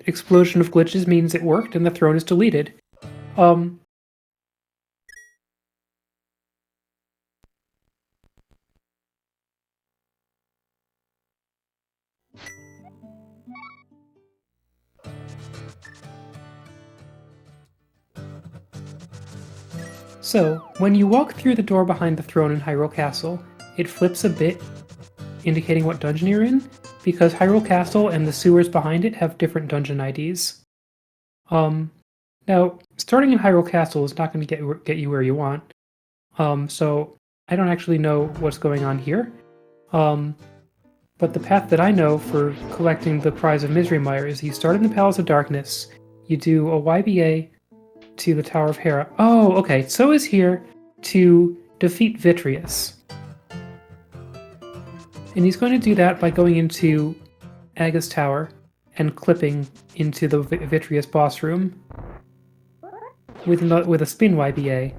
explosion of glitches means it worked and the throne is deleted. So, when you walk through the door behind the throne in Hyrule Castle, it flips a bit, indicating what dungeon you're in, because Hyrule Castle and the sewers behind it have different dungeon IDs. Now, starting in Hyrule Castle is not going to get you where you want, so I don't actually know what's going on here. But the path that I know for collecting the prize of Misery Mire is you start in the Palace of Darkness, you do a YBA to the Tower of Hera. Oh, okay, So is here to defeat Vitreous. And he's going to do that by going into Aga's Tower and clipping into the Vitreous boss room with a spin YBA.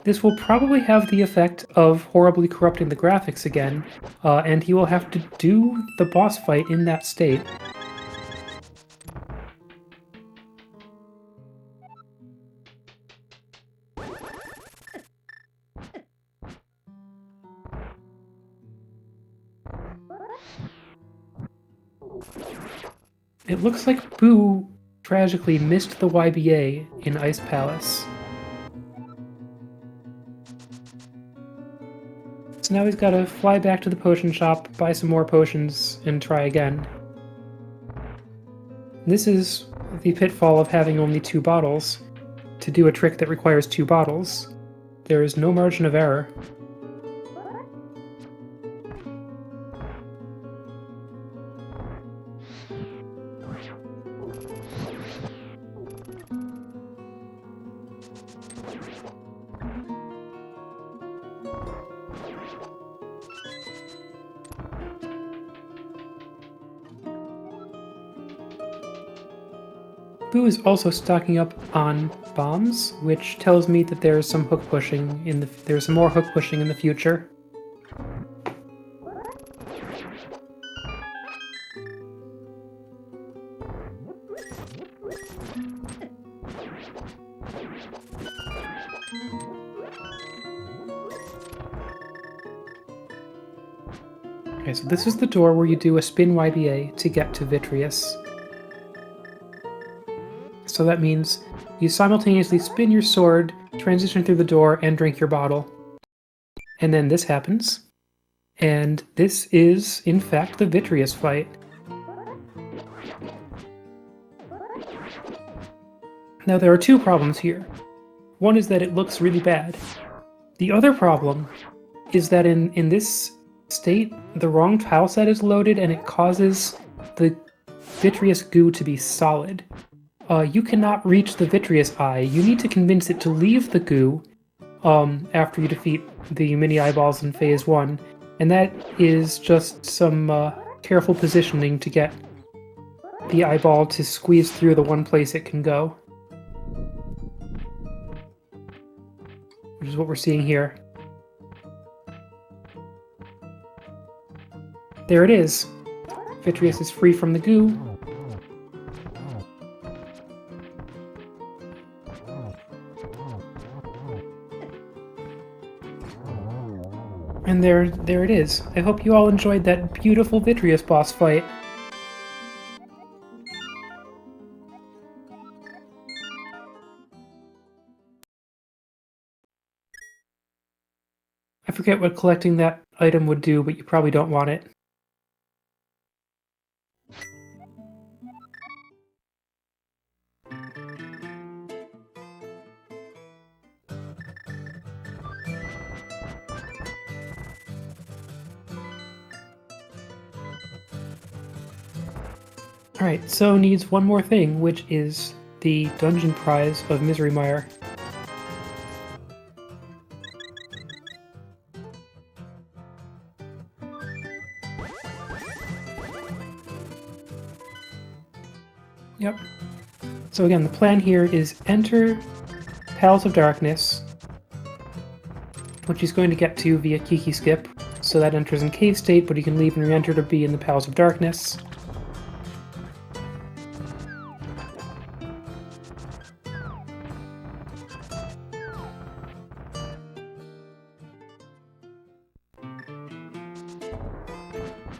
This will probably have the effect of horribly corrupting the graphics again, and he will have to do the boss fight in that state. It looks like Boo tragically missed the YBA in Ice Palace. So now he's got to fly back to the potion shop, buy some more potions, and try again. This is the pitfall of having only 2 bottles. To do a trick that requires 2 bottles, there is no margin of error. Boo is also stocking up on bombs, which tells me that there's some hook pushing there's some more hook pushing in the future. Okay, so this is the door where you do a spin YBA to get to Vitreous. So that means you simultaneously spin your sword, transition through the door, and drink your bottle. And then this happens. And this is, in fact, the Vitreous fight. Now there are 2 problems here. One is that it looks really bad. The other problem is that in this state, the wrong tile set is loaded and it causes the Vitreous goo to be solid. You cannot reach the Vitreous eye. You need to convince it to leave the goo after you defeat the mini eyeballs in Phase 1, and that is just some careful positioning to get the eyeball to squeeze through the one place it can go. Which is what we're seeing here. There it is. Vitreous is free from the goo. And there it is. I hope you all enjoyed that beautiful Vitreous boss fight. I forget what collecting that item would do, but you probably don't want it. Alright, so needs one more thing, which is the dungeon prize of Misery Mire. Yep. So again, the plan here is enter Palace of Darkness, which he's going to get to via Kiki Skip, so that enters in Cave State, but he can leave and re-enter to be in the Palace of Darkness.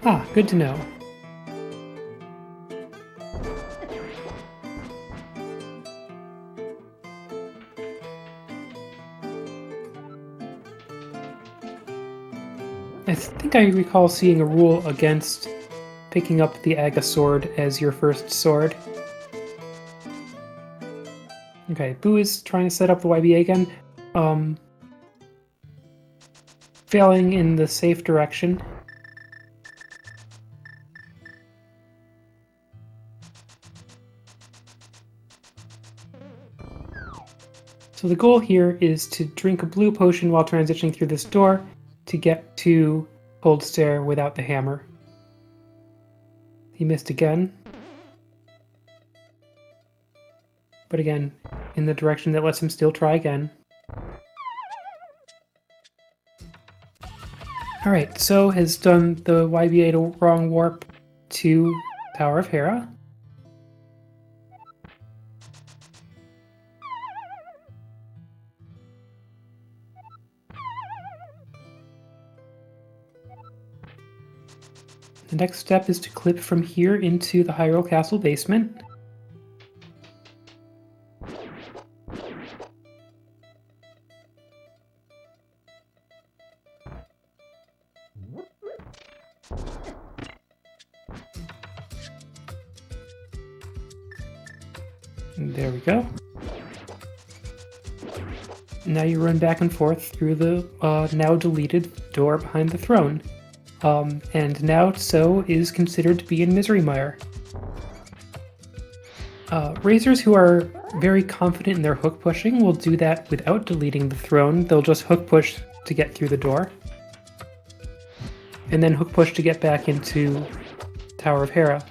Ah, good to know. I think I recall seeing a rule against picking up the Aga sword as your first sword. Okay, Boo is trying to set up the YBA again. Failing in the safe direction. So the goal here is to drink a blue potion while transitioning through this door to get to Cold Stare without the hammer. He missed again. But again, in the direction that lets him still try again. Alright, So has done the YBA to wrong warp to Tower of Hera. The next step is to clip from here into the Hyrule Castle basement. And there we go. Now you run back and forth through the now deleted door behind the throne. And now Tso is considered to be in Misery Mire. Racers who are very confident in their hook pushing will do that without deleting the throne. They'll just hook push to get through the door. And then hook push to get back into Tower of Hera.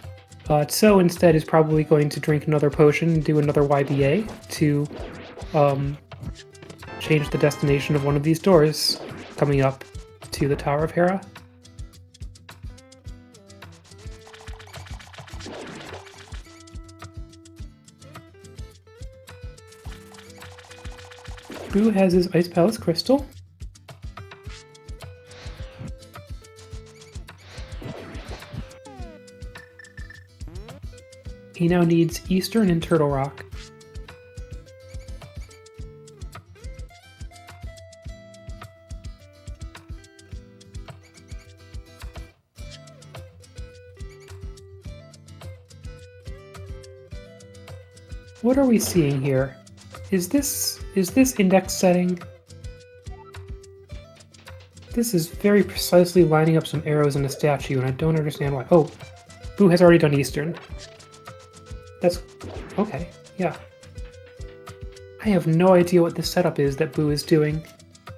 Tso instead is probably going to drink another potion and do another YBA to change the destination of one of these doors coming up to the Tower of Hera. Boo has his Ice Palace Crystal. He now needs Eastern and Turtle Rock. What are we seeing here? Is this index setting? This is very precisely lining up some arrows in a statue, and I don't understand why. Oh, Boo has already done Eastern. That's okay, yeah. I have no idea what this setup is that Boo is doing,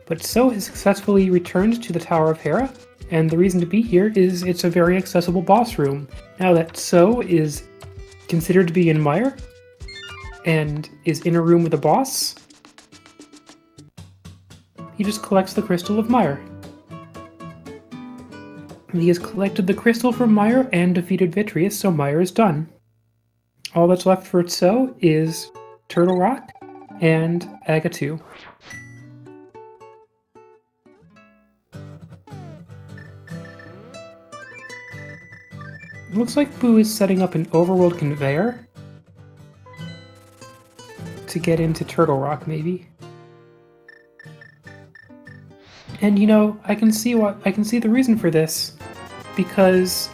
but Tso has successfully returned to the Tower of Hera, and the reason to be here is it's a very accessible boss room. Now that Tso is considered to be in Mire, and is in a room with a boss, he just collects the Crystal of Mire. He has collected the Crystal from Mire and defeated Vitreous, so Mire is done. All that's left for Tso is Turtle Rock and Aga 2. It looks like Boo is setting up an overworld conveyor to get into Turtle Rock, maybe. And you know, I can see the reason for this, because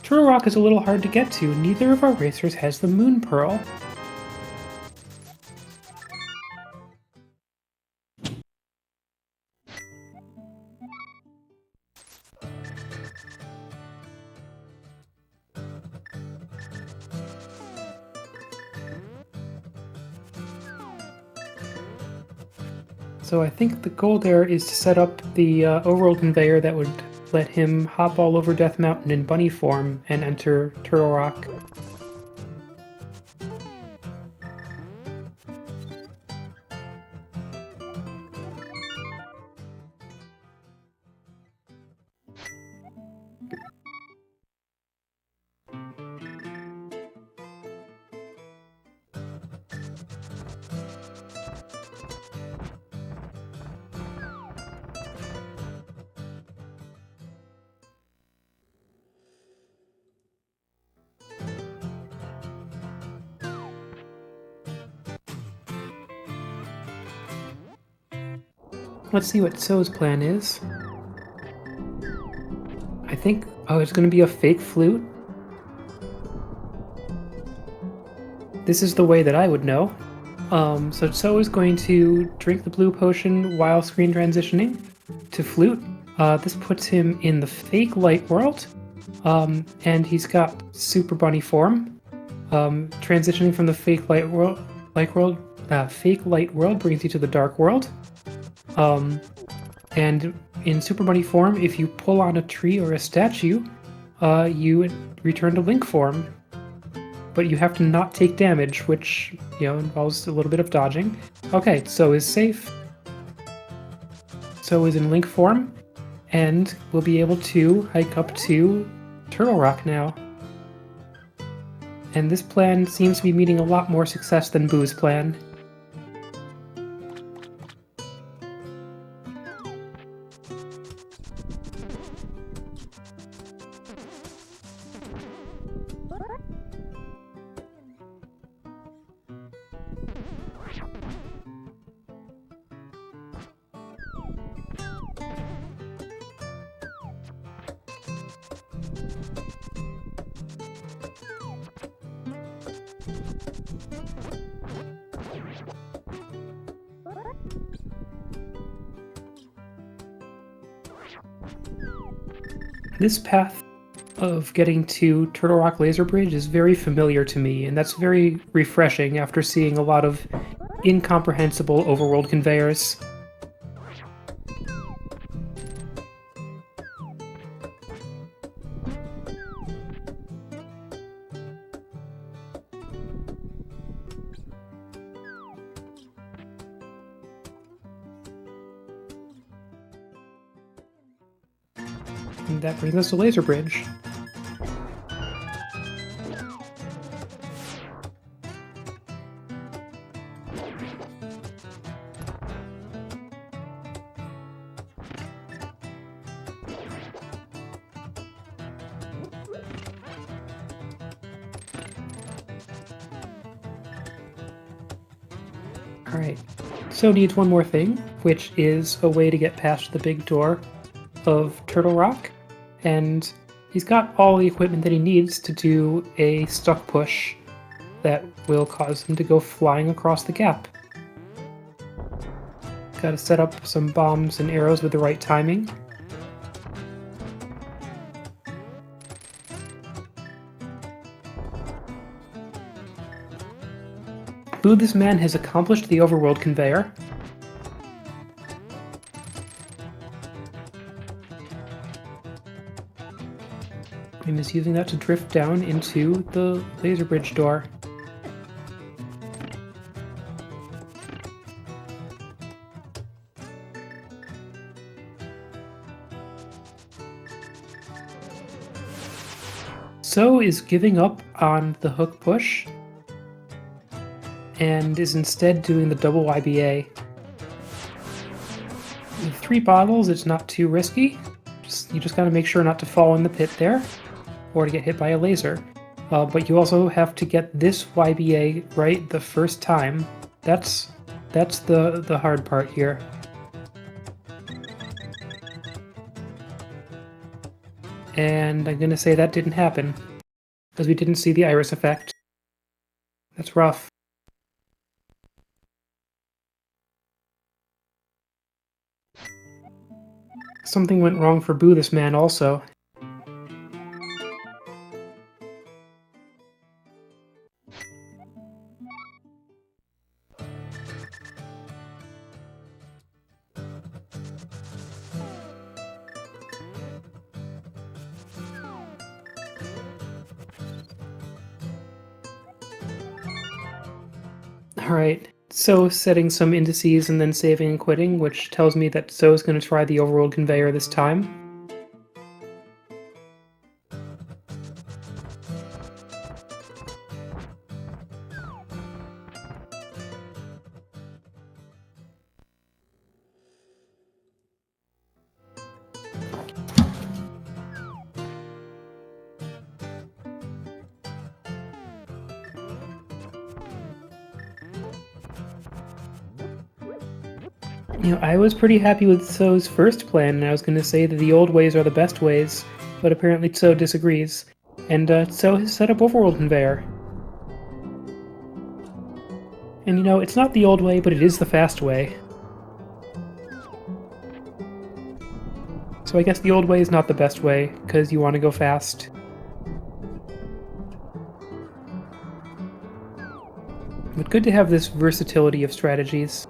Turtle Rock is a little hard to get to. Neither of our racers has the Moon Pearl. So I think the goal there is to set up the overworld conveyor that would let him hop all over Death Mountain in bunny form and enter Turtle Rock. Let's see what Tso's plan is. I think... oh, it's going to be a fake flute? This is the way that I would know. So Tso is going to drink the blue potion while screen transitioning to flute. This puts him in the fake light world, and he's got super bunny form. Transitioning from the fake light world brings you to the dark world. And in Super Bunny form, if you pull on a tree or a statue, you return to link form. But you have to not take damage, which, involves a little bit of dodging. Okay, So is safe. So is in link form, and we'll be able to hike up to Turtle Rock now. And this plan seems to be meeting a lot more success than Boo's plan. This path of getting to Turtle Rock Laser Bridge is very familiar to me, and that's very refreshing after seeing a lot of incomprehensible overworld conveyors. And that brings us to Laser Bridge. Alright, So needs one more thing, which is a way to get past the big door of Turtle Rock, and he's got all the equipment that he needs to do a stuck push that will cause him to go flying across the gap. Gotta set up some bombs and arrows with the right timing. Boothisman has accomplished the overworld conveyor. And is using that to drift down into the laser bridge door. So is giving up on the hook push and is instead doing the double YBA. With 3 bottles, it's not too risky. You just gotta make sure not to fall in the pit there, or to get hit by a laser. But you also have to get this YBA right the first time. That's the hard part here. And I'm gonna say that didn't happen, because we didn't see the iris effect. That's rough. Something went wrong for Boothisman also. Alright, so setting some indices and then saving and quitting, which tells me that Zo's going to try the overworld conveyor this time. I was pretty happy with Tso's first plan, and I was going to say that the old ways are the best ways, but apparently Tso disagrees, and Tso has set up overworld conveyor. And it's not the old way, but it is the fast way. So I guess the old way is not the best way, because you want to go fast. But good to have this versatility of strategies.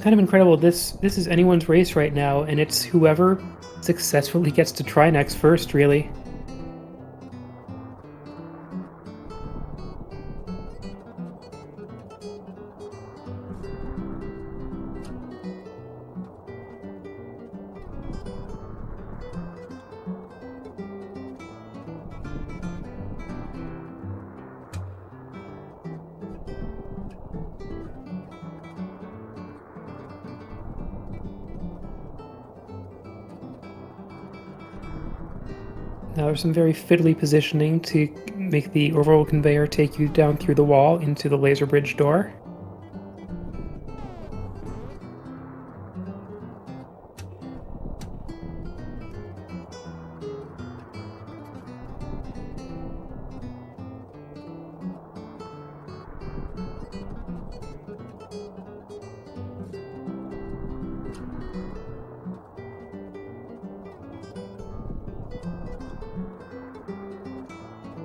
kind of incredible. This is anyone's race right now, and it's whoever successfully gets to try next first, really. Now there's some very fiddly positioning to make the overall conveyor take you down through the wall into the laser bridge door.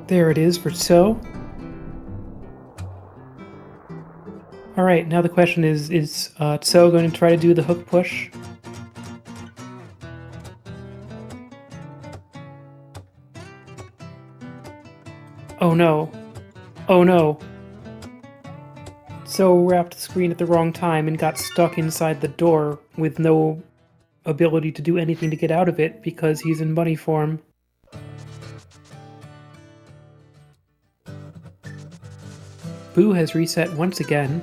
There it is for tso. Alright, now the question is tso going to try to do the hook push? Oh no. Oh no. Tso wrapped the screen at the wrong time and got stuck inside the door with no ability to do anything to get out of it because he's in bunny form. Boo has reset once again.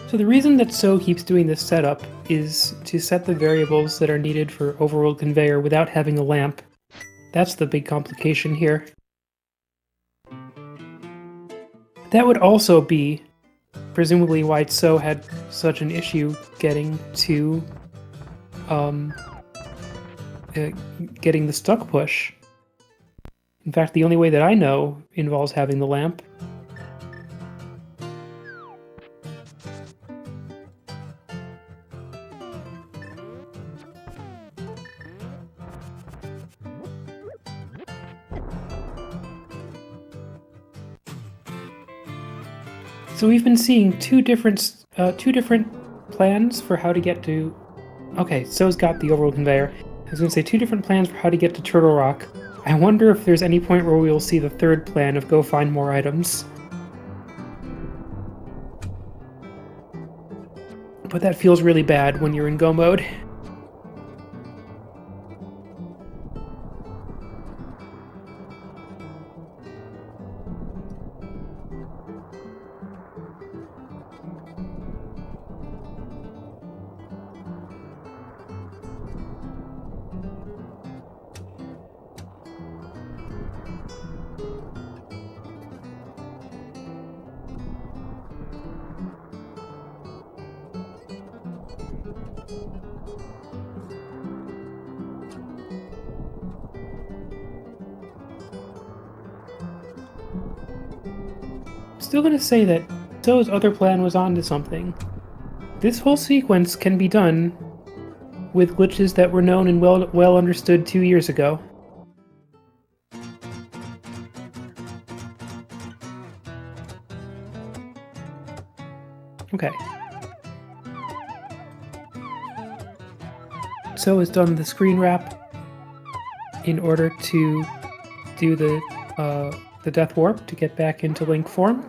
So the reason that tso keeps doing this setup is to set the variables that are needed for overworld conveyor without having a lamp. That's the big complication here. That would also be, presumably, why tso had such an issue getting to, getting the stuck push. In fact, the only way that I know involves having the lamp. So we've been seeing two different plans for how to get to... Okay, tso's got the overworld conveyor. I was going to say two different plans for how to get to Turtle Rock. I wonder if there's any point where we will see the third plan of go find more items. But that feels really bad when you're in go mode. Still gonna say that tso's other plan was onto something. This whole sequence can be done with glitches that were known and well understood 2 years ago. Okay. tso has done the screen wrap in order to do the death warp to get back into Link form.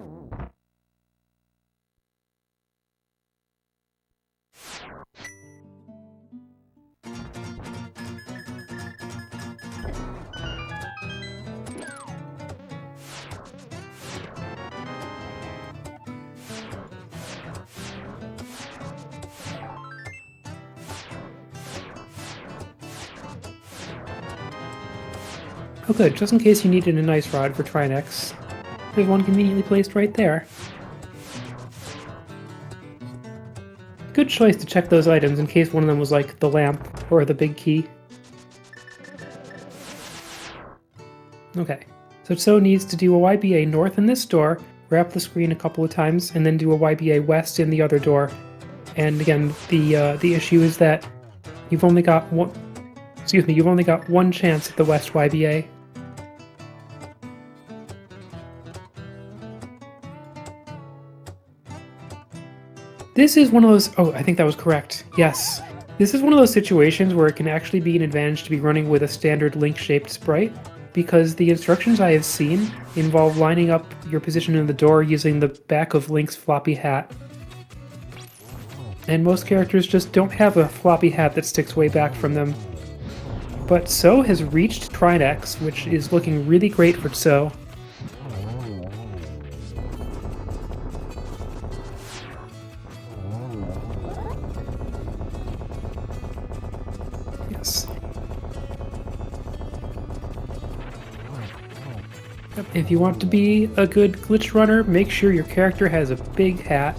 Oh good, just in case you needed a nice rod for Trinex, there's one conveniently placed right there. Good good choice to check those items in case one of them was like the lamp or the big key. Okay, so tso needs to do a YBA north in this door, wrap the screen a couple of times, and then do a YBA west in the other door. And again, the issue is that you've only got one. Excuse me, you've only got one chance at the west YBA. This is one of those. Oh, I think that was correct. Yes. This is one of those situations where it can actually be an advantage to be running with a standard link-shaped sprite, because the instructions I have seen involve lining up your position in the door using the back of Link's floppy hat. And most characters just don't have a floppy hat that sticks way back from them. But tso has reached Trinex, which is looking really great for tso. Yes. If you want to be a good glitch runner, make sure your character has a big hat.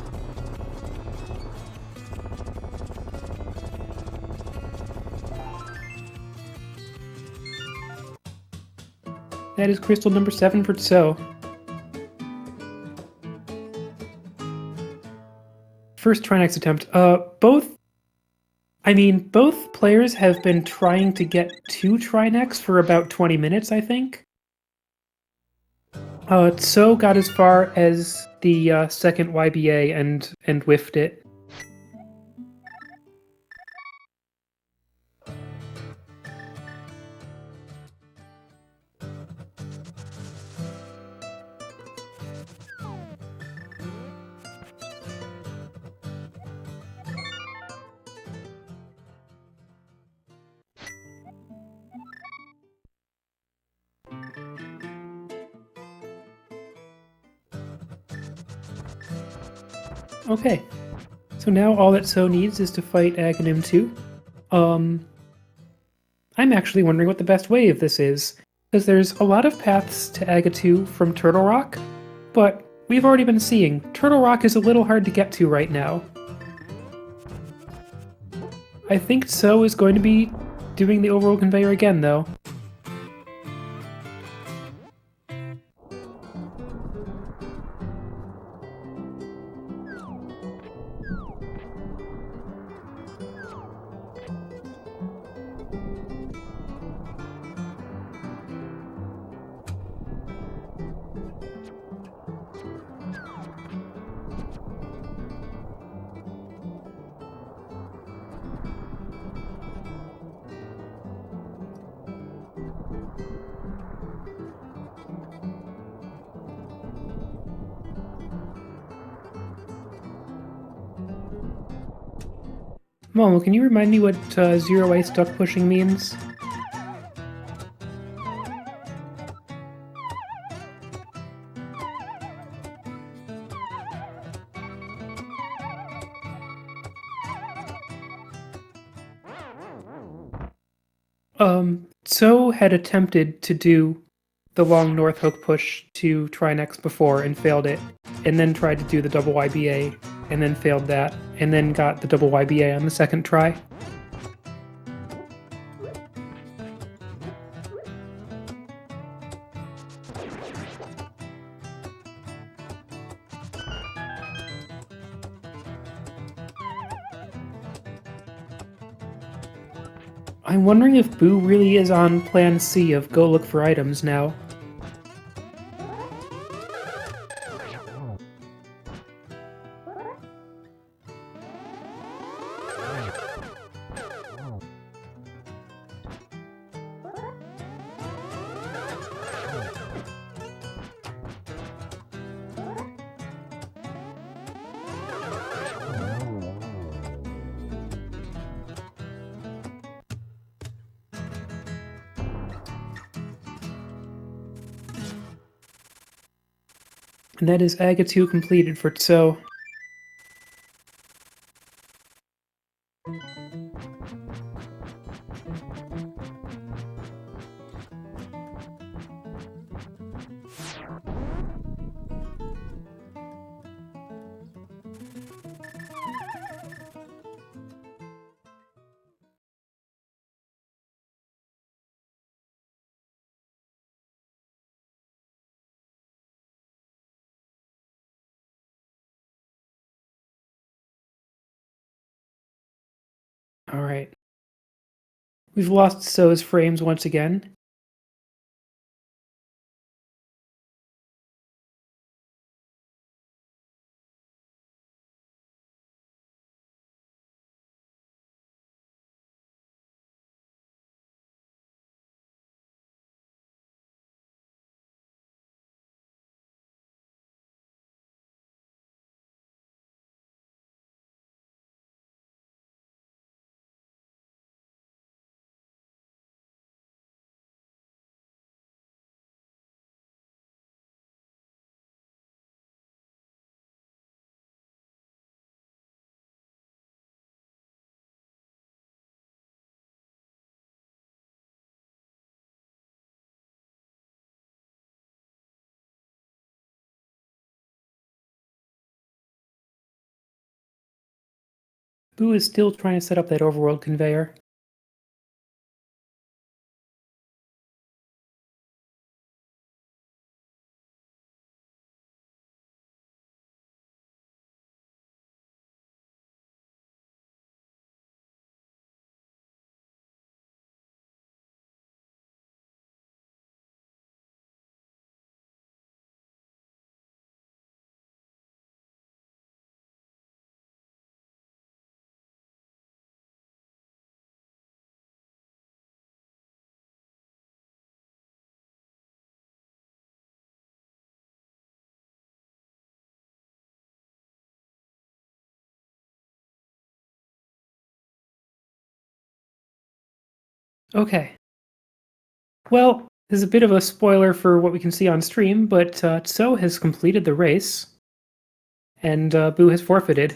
That is crystal number 7 for tso. First Trinex attempt. Both players have been trying to get to Trinex for about 20 minutes, I think. tso got as far as the second YBA and whiffed it. Okay, so now all that tso needs is to fight Aghanim 2. I'm actually wondering what the best way of this is, because there's a lot of paths to Aga 2 from Turtle Rock, but we've already been seeing Turtle Rock is a little hard to get to right now. I think tso is going to be doing the overall conveyor again, though. Momo, can you remind me what zero-way stuck pushing means? tso had attempted to do the long north hook push to Trinex before and failed it, and then tried to do the double YBA and then failed that, and then got the double YBA on the second try. I'm wondering if Boo really is on Plan C of go look for items now. And that is Aga 2 completed for tso. Alright. We've lost So's frames once again. Boo is still trying to set up that overworld conveyor. Okay. Well, this is a bit of a spoiler for what we can see on stream, but Tso has completed the race, and Boo has forfeited.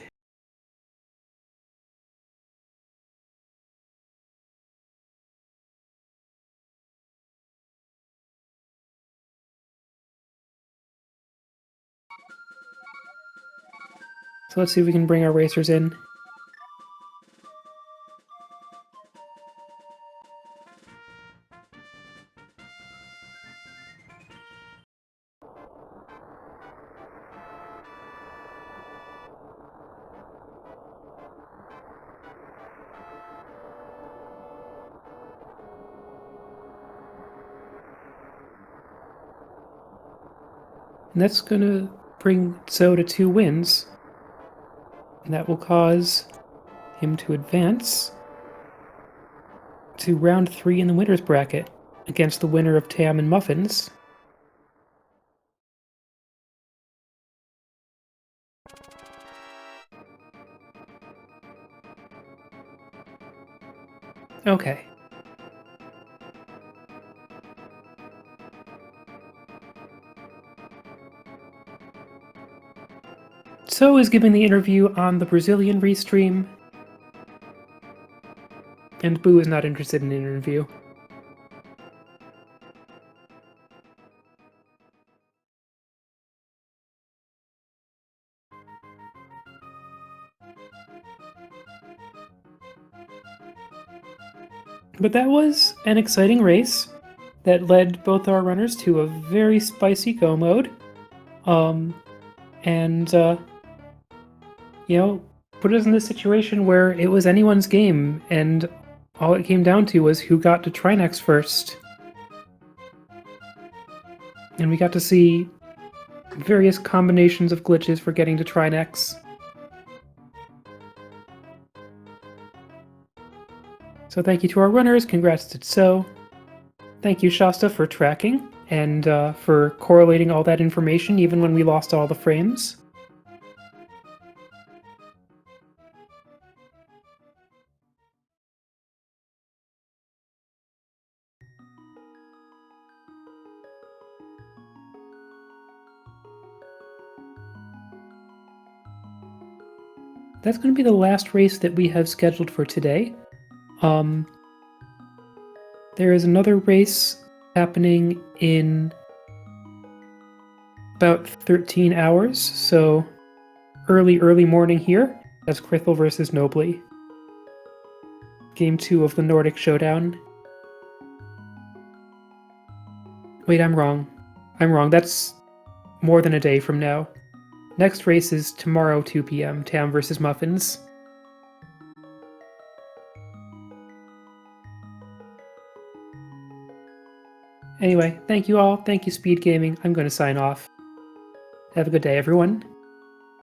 So let's see if we can bring our racers in. And that's gonna bring Tso to 2 wins. And that will cause him to advance to round 3 in the winner's bracket against the winner of Tam and Muffins. Okay. Tso is giving the interview on the Brazilian restream, and Boo is not interested in an interview. But that was an exciting race that led both our runners to a very spicy go mode. You know, put us in this situation where it was anyone's game, and all it came down to was who got to Trinex first. And we got to see various combinations of glitches for getting to Trinex. So thank you to our runners, congrats to Tso. Thank you, Shasta, for tracking, and for correlating all that information even when we lost all the frames. That's going to be the last race that we have scheduled for today. There is another race happening in about 13 hours, so early morning here. That's Krithel versus Nobly. Game 2 of the Nordic Showdown. Wait, I'm wrong. That's more than a day from now. Next race is tomorrow, 2 p.m., Tam versus Muffins. Anyway, thank you all. Thank you, Speed Gaming. I'm going to sign off. Have a good day, everyone.